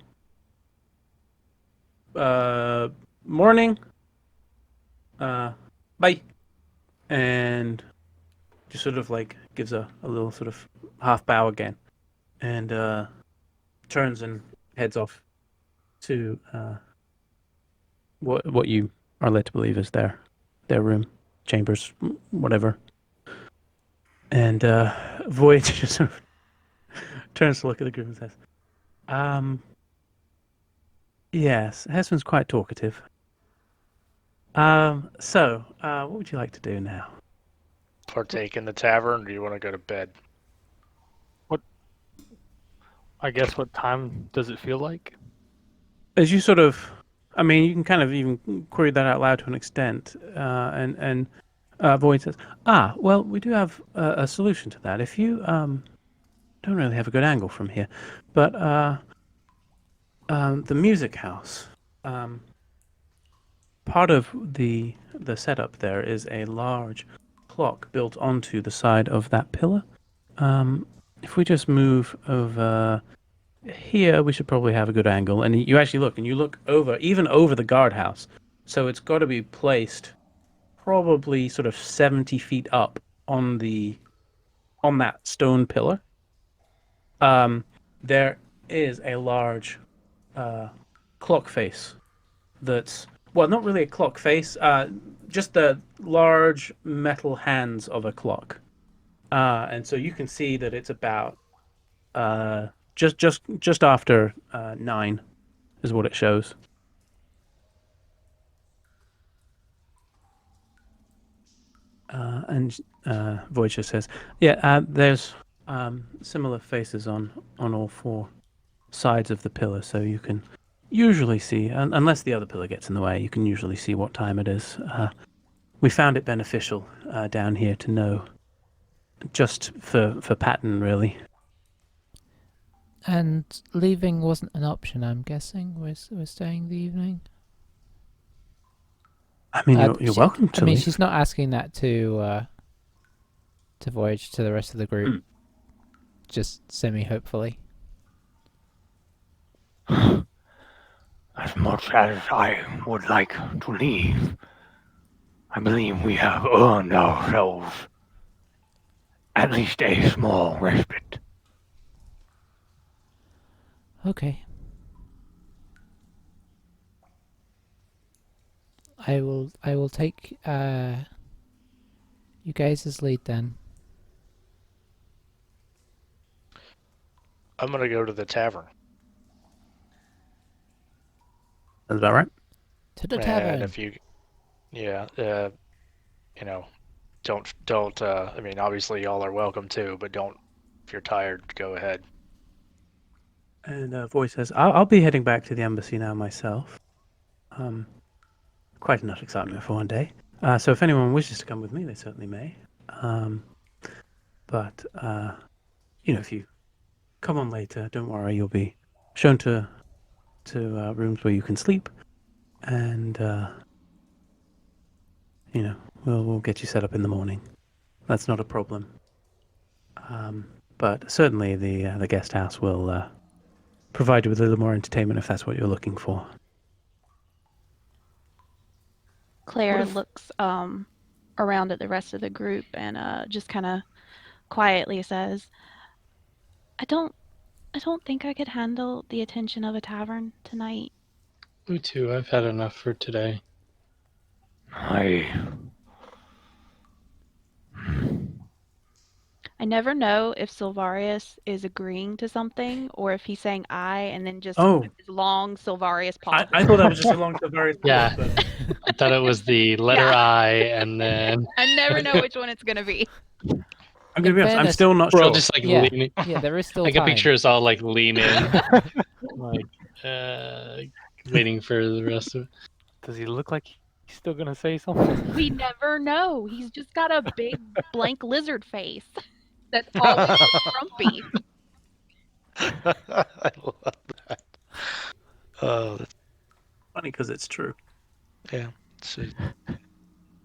morning. Bye. And just sort of like gives a little sort of half bow again. And turns and heads off to what you are led to believe is their room, chambers, whatever. And Void just sort of turns to look at the group and says, yes, Hesman's quite talkative. So, what would you like to do now? Partake in the tavern, or do you want to go to bed? I guess what time does it feel like? As you sort of, I mean, you can kind of even query that out loud to an extent, and Void says, well, we do have a solution to that. If you don't really have a good angle from here, but the music house, part of the setup there is a large clock built onto the side of that pillar. If we just move over here, we should probably have a good angle. And you actually look, and you look even over the guardhouse. So it's got to be placed probably sort of 70 feet up on that stone pillar. There is a large clock face that's, well, not really a clock face, just the large metal hands of a clock. And so you can see that it's about just after 9 is what it shows. And Voyager says, yeah, there's similar faces on all 4 sides of the pillar, so you can usually see, unless the other pillar gets in the way, you can usually see what time it is. We found it beneficial down here to know, just for pattern, really. And leaving wasn't an option, I'm guessing. We're staying the evening. I mean, you're welcome to. I mean, she's not asking that to Voyage to the rest of the group. Just semi-hopefully. As much as I would like to leave, I believe we have earned ourselves at least a small respite. Okay. I will take You guys as lead then. I'm gonna go to the tavern. That's about right. To the And tavern. if you, yeah, you know, don't. I mean, obviously y'all are welcome too, but don't. If you're tired, go ahead. And Voice says, I'll be heading back to the embassy now myself. Quite enough excitement for one day. So if anyone wishes to come with me, they certainly may. But if you come on later, don't worry, you'll be shown to rooms where you can sleep, and we'll get you set up in the morning. That's not a problem. But certainly the guest house will provide you with a little more entertainment if that's what you're looking for. Claire looks around at the rest of the group and just kind of quietly says, I don't think I could handle the attention of a tavern tonight. Me too. I've had enough for today. I never know if Silvarius is agreeing to something or if he's saying I and then just Oh. as long Silvarius pause. I thought that was just along to various Yeah. points, but I thought it was the letter Yeah. I, and then I never know which one it's gonna be. I'm going to be honest, I'm fairness, still not we're sure. all just like Yeah. leaning. Yeah, there is still I can time. picture us all like leaning, like waiting for the rest of it. Does he look like he's still gonna say something? We never know. He's just got a big blank lizard face. That's always grumpy. I love that. Oh, that's Funny because it's true. yeah. See.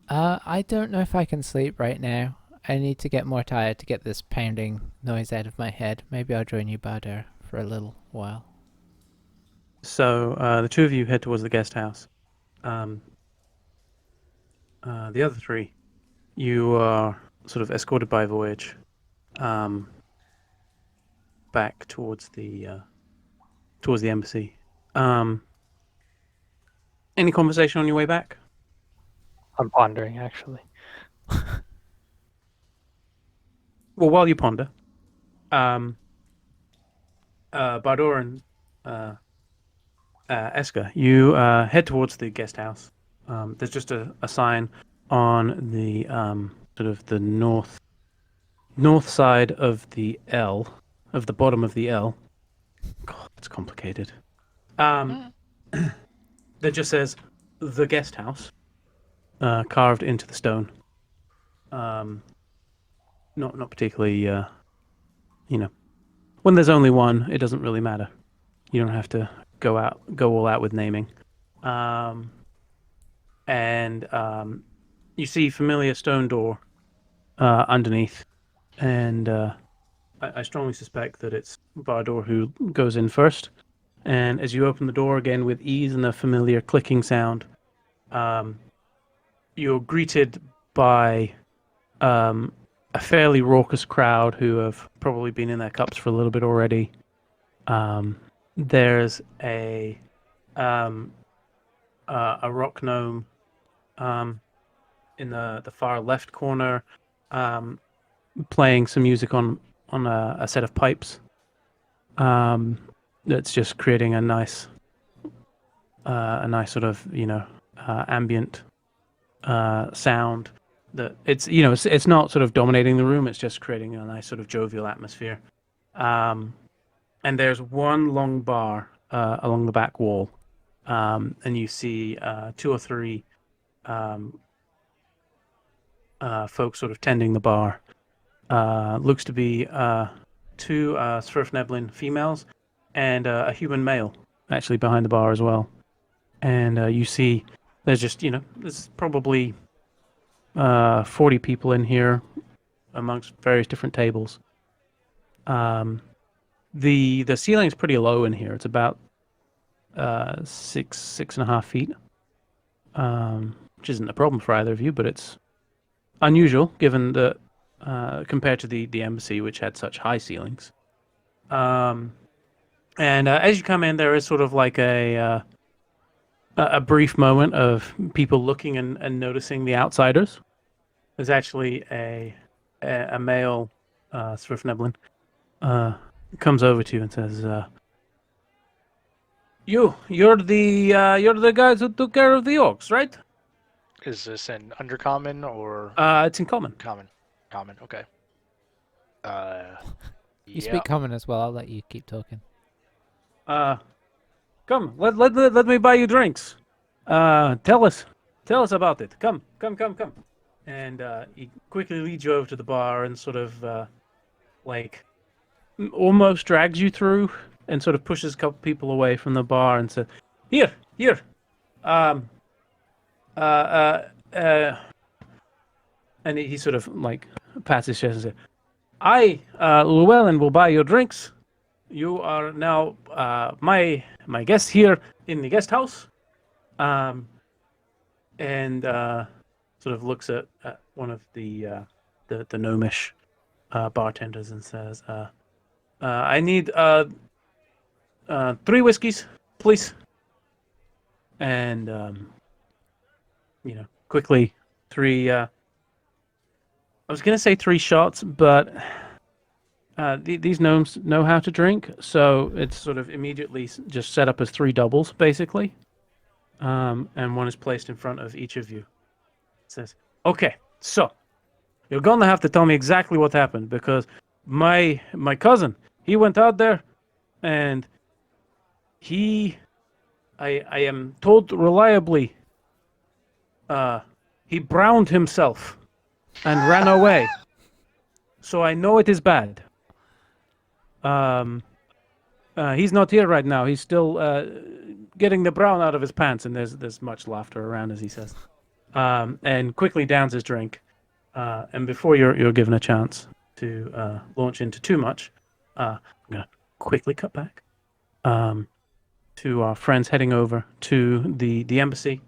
I don't know if I can sleep right now. I need to get more tired to get this pounding noise out of my head. Maybe I'll join you, Badger, for a little while. So the two of you head towards the guest house. The other three, you are sort of escorted by Voyage back towards the embassy. Any conversation on your way back? I'm pondering, actually. Well, while you ponder, Bardor and Eska, you head towards the guest house. There's just a sign on the sort of the north side of the L, of the bottom of the L. God, it's complicated. That just says the guest house, carved into the stone. Not particularly, when there's only one, it doesn't really matter. You don't have to go all out with naming. And you see familiar stone door underneath, and I strongly suspect that it's Bardor who goes in first. And as you open the door again with ease and a familiar clicking sound, you're greeted by a fairly raucous crowd who have probably been in their cups for a little bit already. There's a rock gnome in the far left corner, playing some music on a set of pipes. That's just creating a nice sort of ambient sound. That it's not sort of dominating the room. It's just creating a nice sort of jovial atmosphere. And there's one long bar along the back wall, and you see two or three folks sort of tending the bar. Looks to be two Svrfneblin females and a human male actually behind the bar as well. And you see there's just there's probably 40 people in here amongst various different tables. The ceiling's pretty low in here. It's about 6.5 feet, which isn't a problem for either of you, but it's unusual given that compared to the embassy, which had such high ceilings. And as you come in, there is sort of like a brief moment of people looking and noticing the outsiders. there's actually a male Swiftneblin comes over to you and says, you're the guys who took care of the orcs, right? Is this in undercommon or It's in common. common? Common. Okay. You Yeah. speak common as well. I'll let you keep talking. Come, let me buy you drinks. Tell us about it. Come. And he quickly leads you over to the bar and sort of almost drags you through and sort of pushes a couple people away from the bar and says, Here. And he sort of pats his chest and says, I, Llewellyn, will buy your drinks. You are now my guest here in the guest house. And sort of looks at one of the gnomish bartenders and says, I need 3 whiskeys, please. And quickly 3. I was gonna say 3 shots, but these gnomes know how to drink, so it's sort of immediately just set up as 3 doubles, basically. And one is placed in front of each of you. It says, okay, so you're gonna have to tell me exactly what happened, because my cousin, he went out there and I am told reliably, he browned himself and ran away. So I know it is bad. He's not here right now. He's still getting the brown out of his pants, and there's much laughter around as he says, and quickly downs his drink. And before you're given a chance to launch into too much, I'm gonna quickly cut back to our friends heading over to the embassy.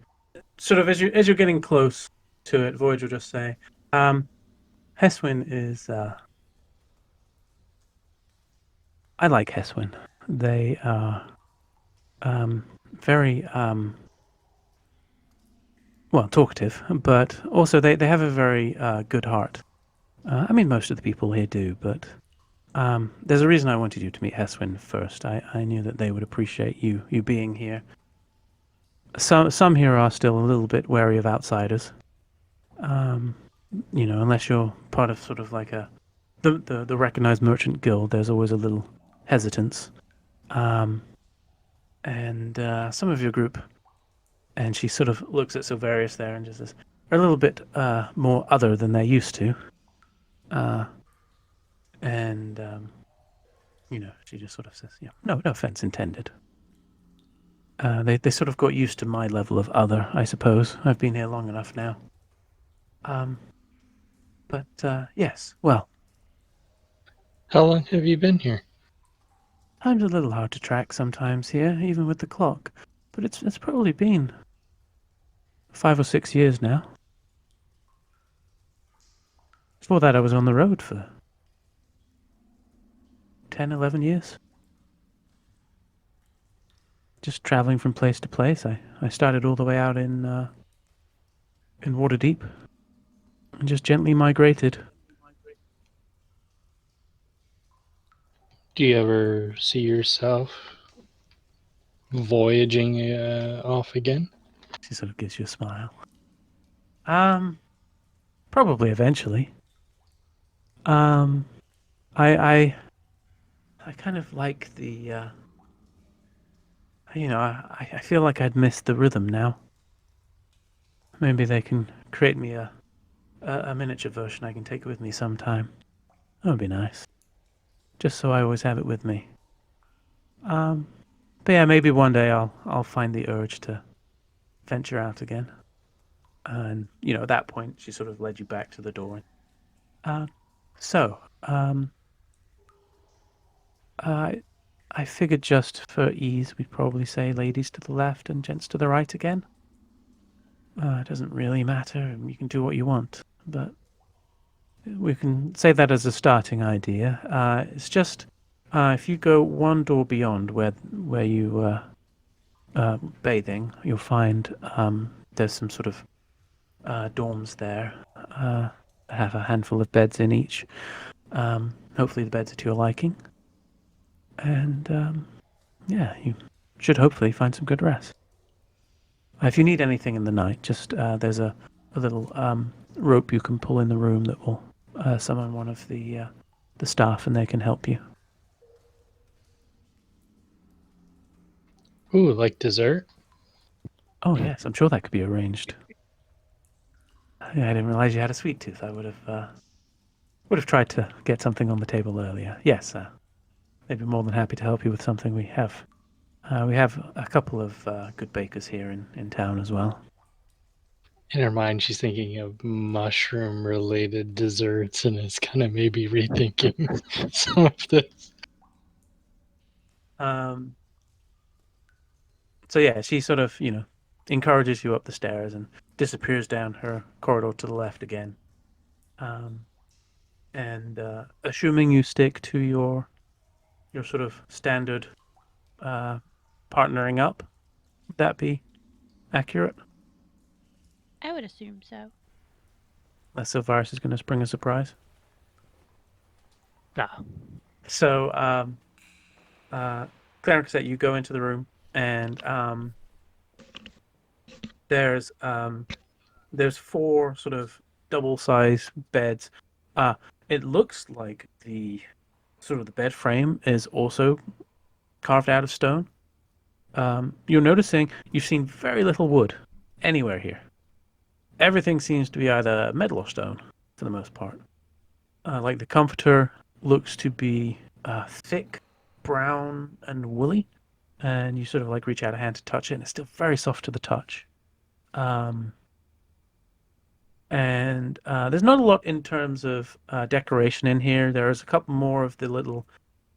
Sort of as you're getting close to it, Voyage will just say, Heswin is. I like Heswin. They are very talkative, but also they have a very good heart. I mean, most of the people here do, but there's a reason I wanted you to meet Heswin first. I knew that they would appreciate you being here. Some here are still a little bit wary of outsiders. Unless you're part of sort of like the recognized merchant guild, there's always a little hesitance. And some of your group, and she sort of looks at Silverius there and just says, are a little bit more other than they're used to. She just sort of says, no offense intended. They sort of got used to my level of other, I suppose. I've been here long enough now. Yes, well. How long have you been here? Time's a little hard to track sometimes here, even with the clock. But it's probably been 5 or 6 years now. Before that, I was on the road for 10, 11 years. Just traveling from place to place. I started all the way out in Waterdeep and just gently migrated. Do you ever see yourself voyaging off again? She sort of gives you a smile. Probably eventually. I kind of like the I feel like I'd missed the rhythm now. Maybe they can create me a miniature version I can take with me sometime. That would be nice. Just so I always have it with me. But yeah, maybe one day I'll find the urge to venture out again. And at that point, she sort of led you back to the door. I figured just for ease, we'd probably say ladies to the left and gents to the right again. It doesn't really matter. You can do what you want, but we can say that as a starting idea. It's just if you go one door beyond where you bathing, you'll find there's some sort of dorms there. have a handful of beds in each. Hopefully the beds are to your liking. And yeah, you should hopefully find some good rest. If you need anything in the night, just there's a little rope you can pull in the room that will summon one of the staff, and they can help you. Ooh, like dessert? Oh yes, I'm sure that could be arranged. Yeah, I didn't realize you had a sweet tooth. I would have tried to get something on the table earlier. Yes, they'd be more than happy to help you with something. We have a couple of good bakers here in town as well. In her mind, she's thinking of mushroom-related desserts and is kind of maybe rethinking some of this. So yeah, she sort of, encourages you up the stairs and disappears down her corridor to the left again. And assuming you stick to your sort of standard partnering up, would that be accurate? I would assume so. Unless Sylvaris is going to spring a surprise. Nah. So, Clarence said you go into the room, and there's 4 sort of double-sized beds. It looks like the bed frame is also carved out of stone. You're noticing you've seen very little wood anywhere here. Everything seems to be either metal or stone for the most part. Like the comforter looks to be thick, brown, and woolly, and you sort of like reach out a hand to touch it, and it's still very soft to the touch. And there's not a lot in terms of decoration in here. There's a couple more of the little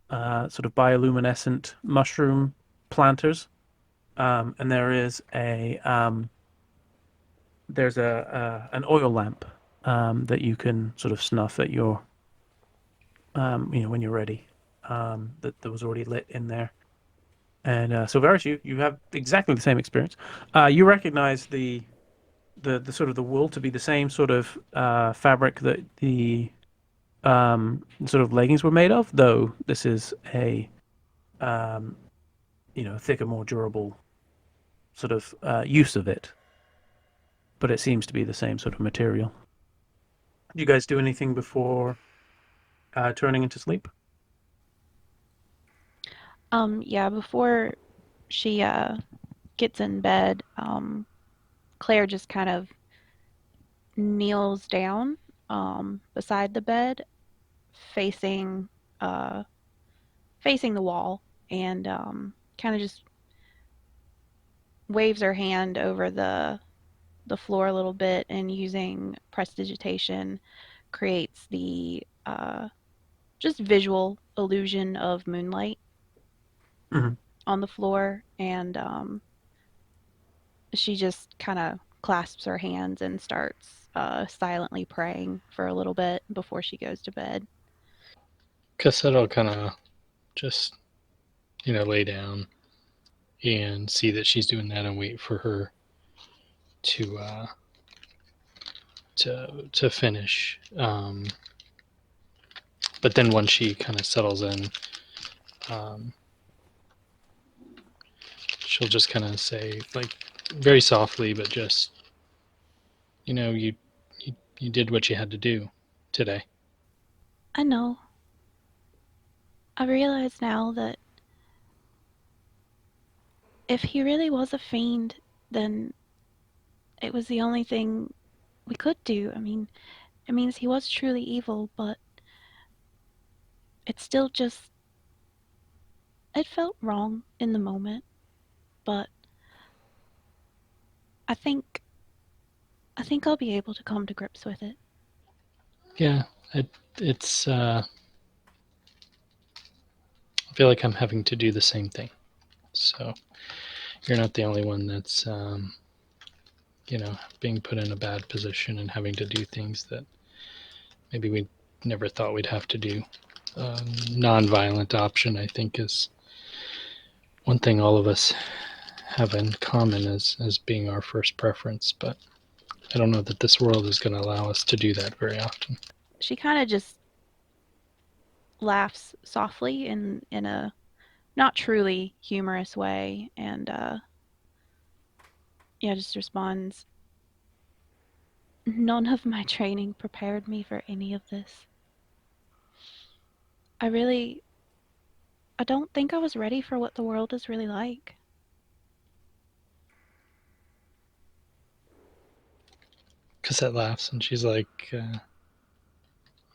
sort of bioluminescent mushroom planters, and there's an oil lamp that you can sort of snuff at your when you're ready. That was already lit in there. And so Varus, you have exactly the same experience. You recognize the sort of the wool to be the same sort of fabric that the sort of leggings were made of, though this is a thicker, more durable sort of use of it. But it seems to be the same sort of material. Do you guys do anything before turning into sleep? Yeah, before she gets in bed, Claire just kind of kneels down beside the bed, facing the wall, and kind of just waves her hand over the floor a little bit, and using prestidigitation creates the just visual illusion of moonlight on the floor, and she just kind of clasps her hands and starts silently praying for a little bit before she goes to bed. Cassette will kind of just, lay down and see that she's doing that and wait for her to finish. But then once she kind of settles in, she'll just kind of say, like, very softly, but just, you did what you had to do today. I know. I realize now that if he really was a fiend, then it was the only thing we could do. I mean, it means he was truly evil, but it's still just... It felt wrong in the moment, but I think I'll be able to come to grips with it. Yeah, it's. I feel like I'm having to do the same thing. So you're not the only one that's, being put in a bad position and having to do things that maybe we never thought we'd have to do. Non-violent option, I think, is one thing all of us have in common as being our first preference. But I don't know that this world is going to allow us to do that very often. She kind of just laughs softly in a not truly humorous way, and just responds, "None of my training prepared me for any of this. I don't think I was ready for what the world is really like." Cassette laughs and she's like,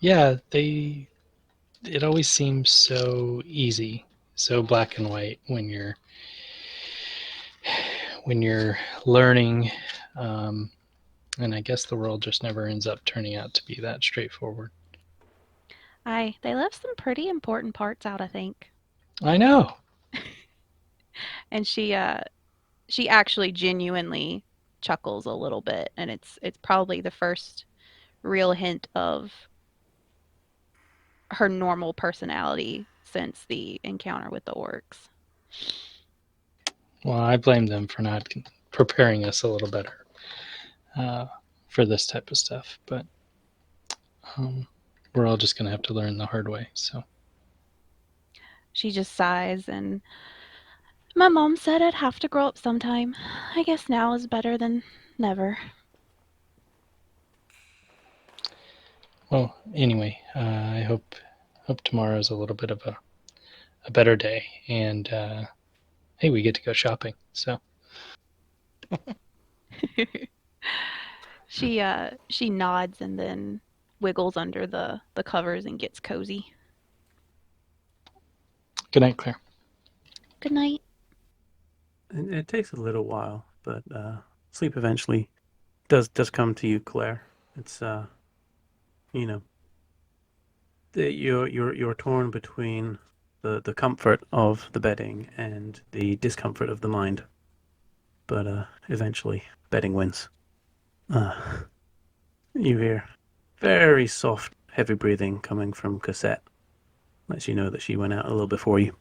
yeah, it always seems so easy, so black and white when you're learning, and I guess the world just never ends up turning out to be that straightforward. They left some pretty important parts out, I think. I know. And she actually genuinely chuckles a little bit, and it's probably the first real hint of her normal personality since the encounter with the orcs. Well, I blame them for not preparing us a little better for this type of stuff, but we're all just going to have to learn the hard way. So She just sighs, and my mom said I'd have to grow up sometime. I guess now is better than never. well, anyway, I hope tomorrow is a little bit of a better day, and hey, we get to go shopping. So She nods and then wiggles under the covers and gets cozy. good night, Claire. Good night. It takes a little while, but sleep eventually does come to you, Claire. It's you're torn between the comfort of the bedding and the discomfort of the mind. But eventually, bedding wins. You hear very soft, heavy breathing coming from Cassette. Lets you know that she went out a little before you.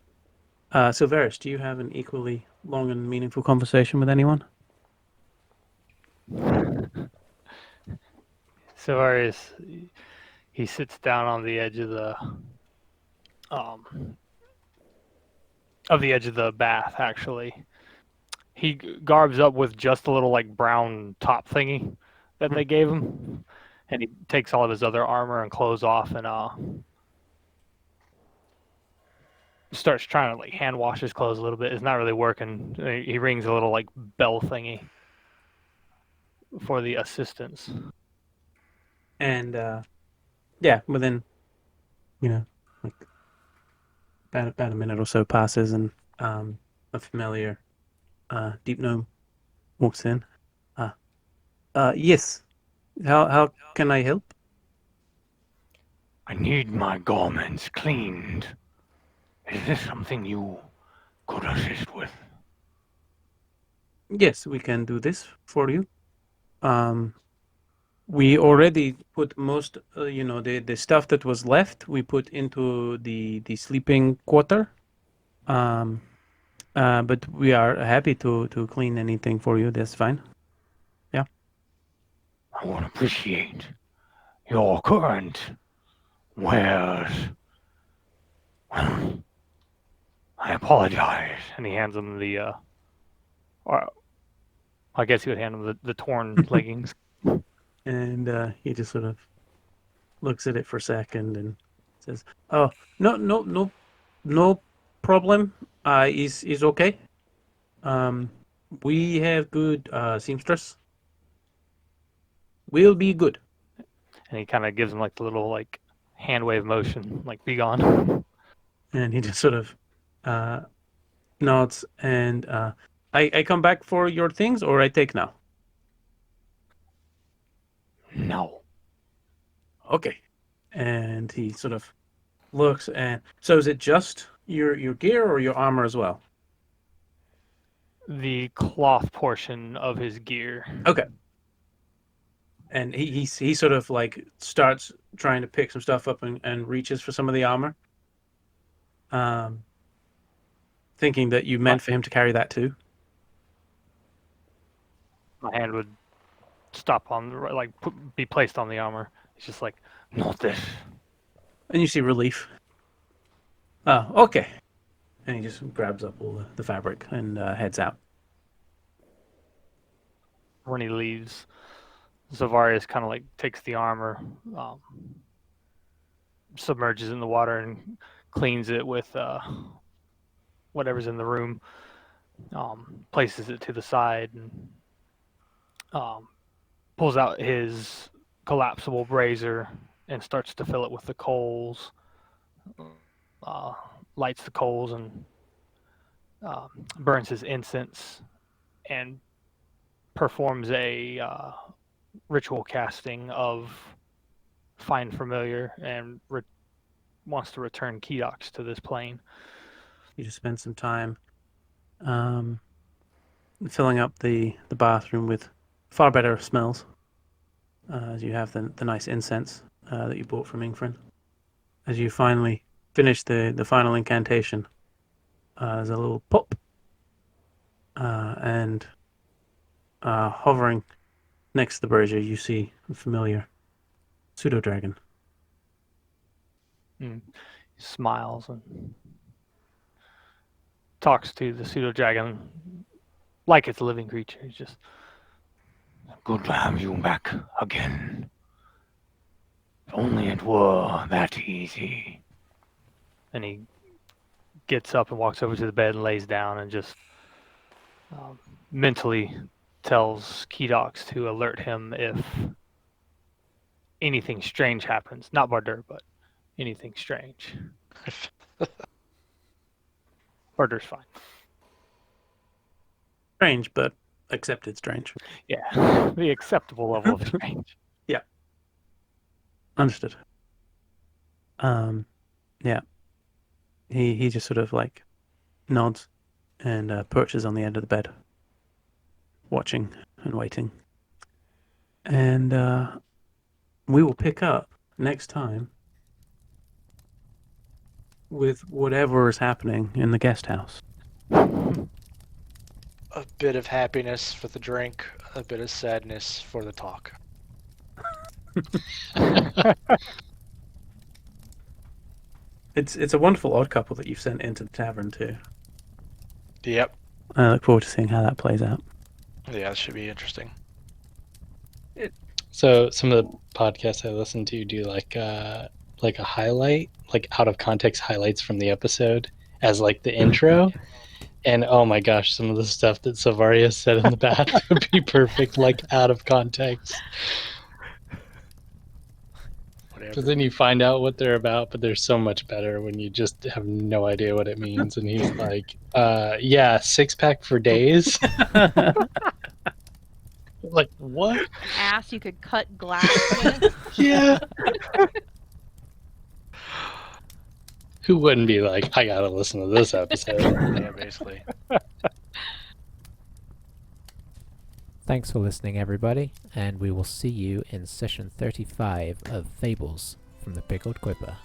Silveris, do you have an equally long and meaningful conversation with anyone? Silvarius, he sits down on the edge of the bath. Actually, he garbs up with just a little like brown top thingy that they gave him, and he takes all of his other armor and clothes off and starts trying to like hand wash his clothes a little bit. It's not really working. He rings a little like bell thingy for the assistants. And within like about a minute or so passes, and a familiar deep gnome walks in. Yes. How can I help? I need my garments cleaned. Is this something you could assist with? Yes, we can do this for you. We already put most, the stuff that was left, we put into the sleeping quarter. But we are happy to clean anything for you. That's fine. Yeah. I would appreciate your current wares. Well, I apologize. And he hands him or I guess he would hand him the torn leggings. And he just sort of looks at it for a second and says, "Oh, no problem. Is okay. We have good seamstress. We'll be good." And he kind of gives him like the little like hand wave motion, like be gone. And he just sort of nods and I come back for your things, or I take now? No. Okay. And he sort of looks, and so is it just your gear or your armor as well? The cloth portion of his gear. Okay. And he sort of like starts trying to pick some stuff up and reaches for some of the armor. Thinking that you meant for him to carry that too. My hand would stop on be placed on the armor. He's just like, Not this. And you see relief. Oh, okay. And he just grabs up all the fabric and heads out. when he leaves, Zavarius kind of like takes the armor, submerges in the water and cleans it with whatever's in the room, places it to the side, and pulls out his collapsible brazier and starts to fill it with the coals, lights the coals and burns his incense, and performs a ritual casting of Find Familiar, and wants to return Kedox to this plane. You just spend some time filling up the bathroom with far better smells, as you have the nice incense that you bought from Ingfrin. As you finally finish the final incantation, there's a little pop, and hovering next to the brazier, you see a familiar pseudo-dragon. He smiles and talks to the pseudo-dragon like it's a living creature. He's just, Good to have you back again. If only it were that easy. and he gets up and walks over to the bed and lays down and just mentally tells Kedox to alert him if anything strange happens. Not Bardur, but anything strange. Bardur's fine. Strange, but accepted strange. Yeah, the acceptable level of strange. Understood. Yeah. He just sort of like nods and perches on the end of the bed, watching and waiting. And we will pick up next time with whatever is happening in the guest house. A bit of happiness for the drink, a bit of sadness for the talk. It's a wonderful odd couple that you've sent into the tavern too. Yep. I look forward to seeing how that plays out. Yeah, that should be interesting. So some of the podcasts I listen to do like a highlight, like out of context highlights from the episode as like the intro. And oh my gosh, some of the stuff that Savaria said in the bath would be perfect, like out of context. Because then you find out what they're about, but they're so much better when you just have no idea what it means. And he's like, yeah, 6-pack for days. Like, what? Ass you could cut glass with. Yeah. Who wouldn't be like, I gotta listen to this episode? Yeah, basically. Thanks for listening, everybody, and we will see you in session 35 of Fables from the Pickled Quipper.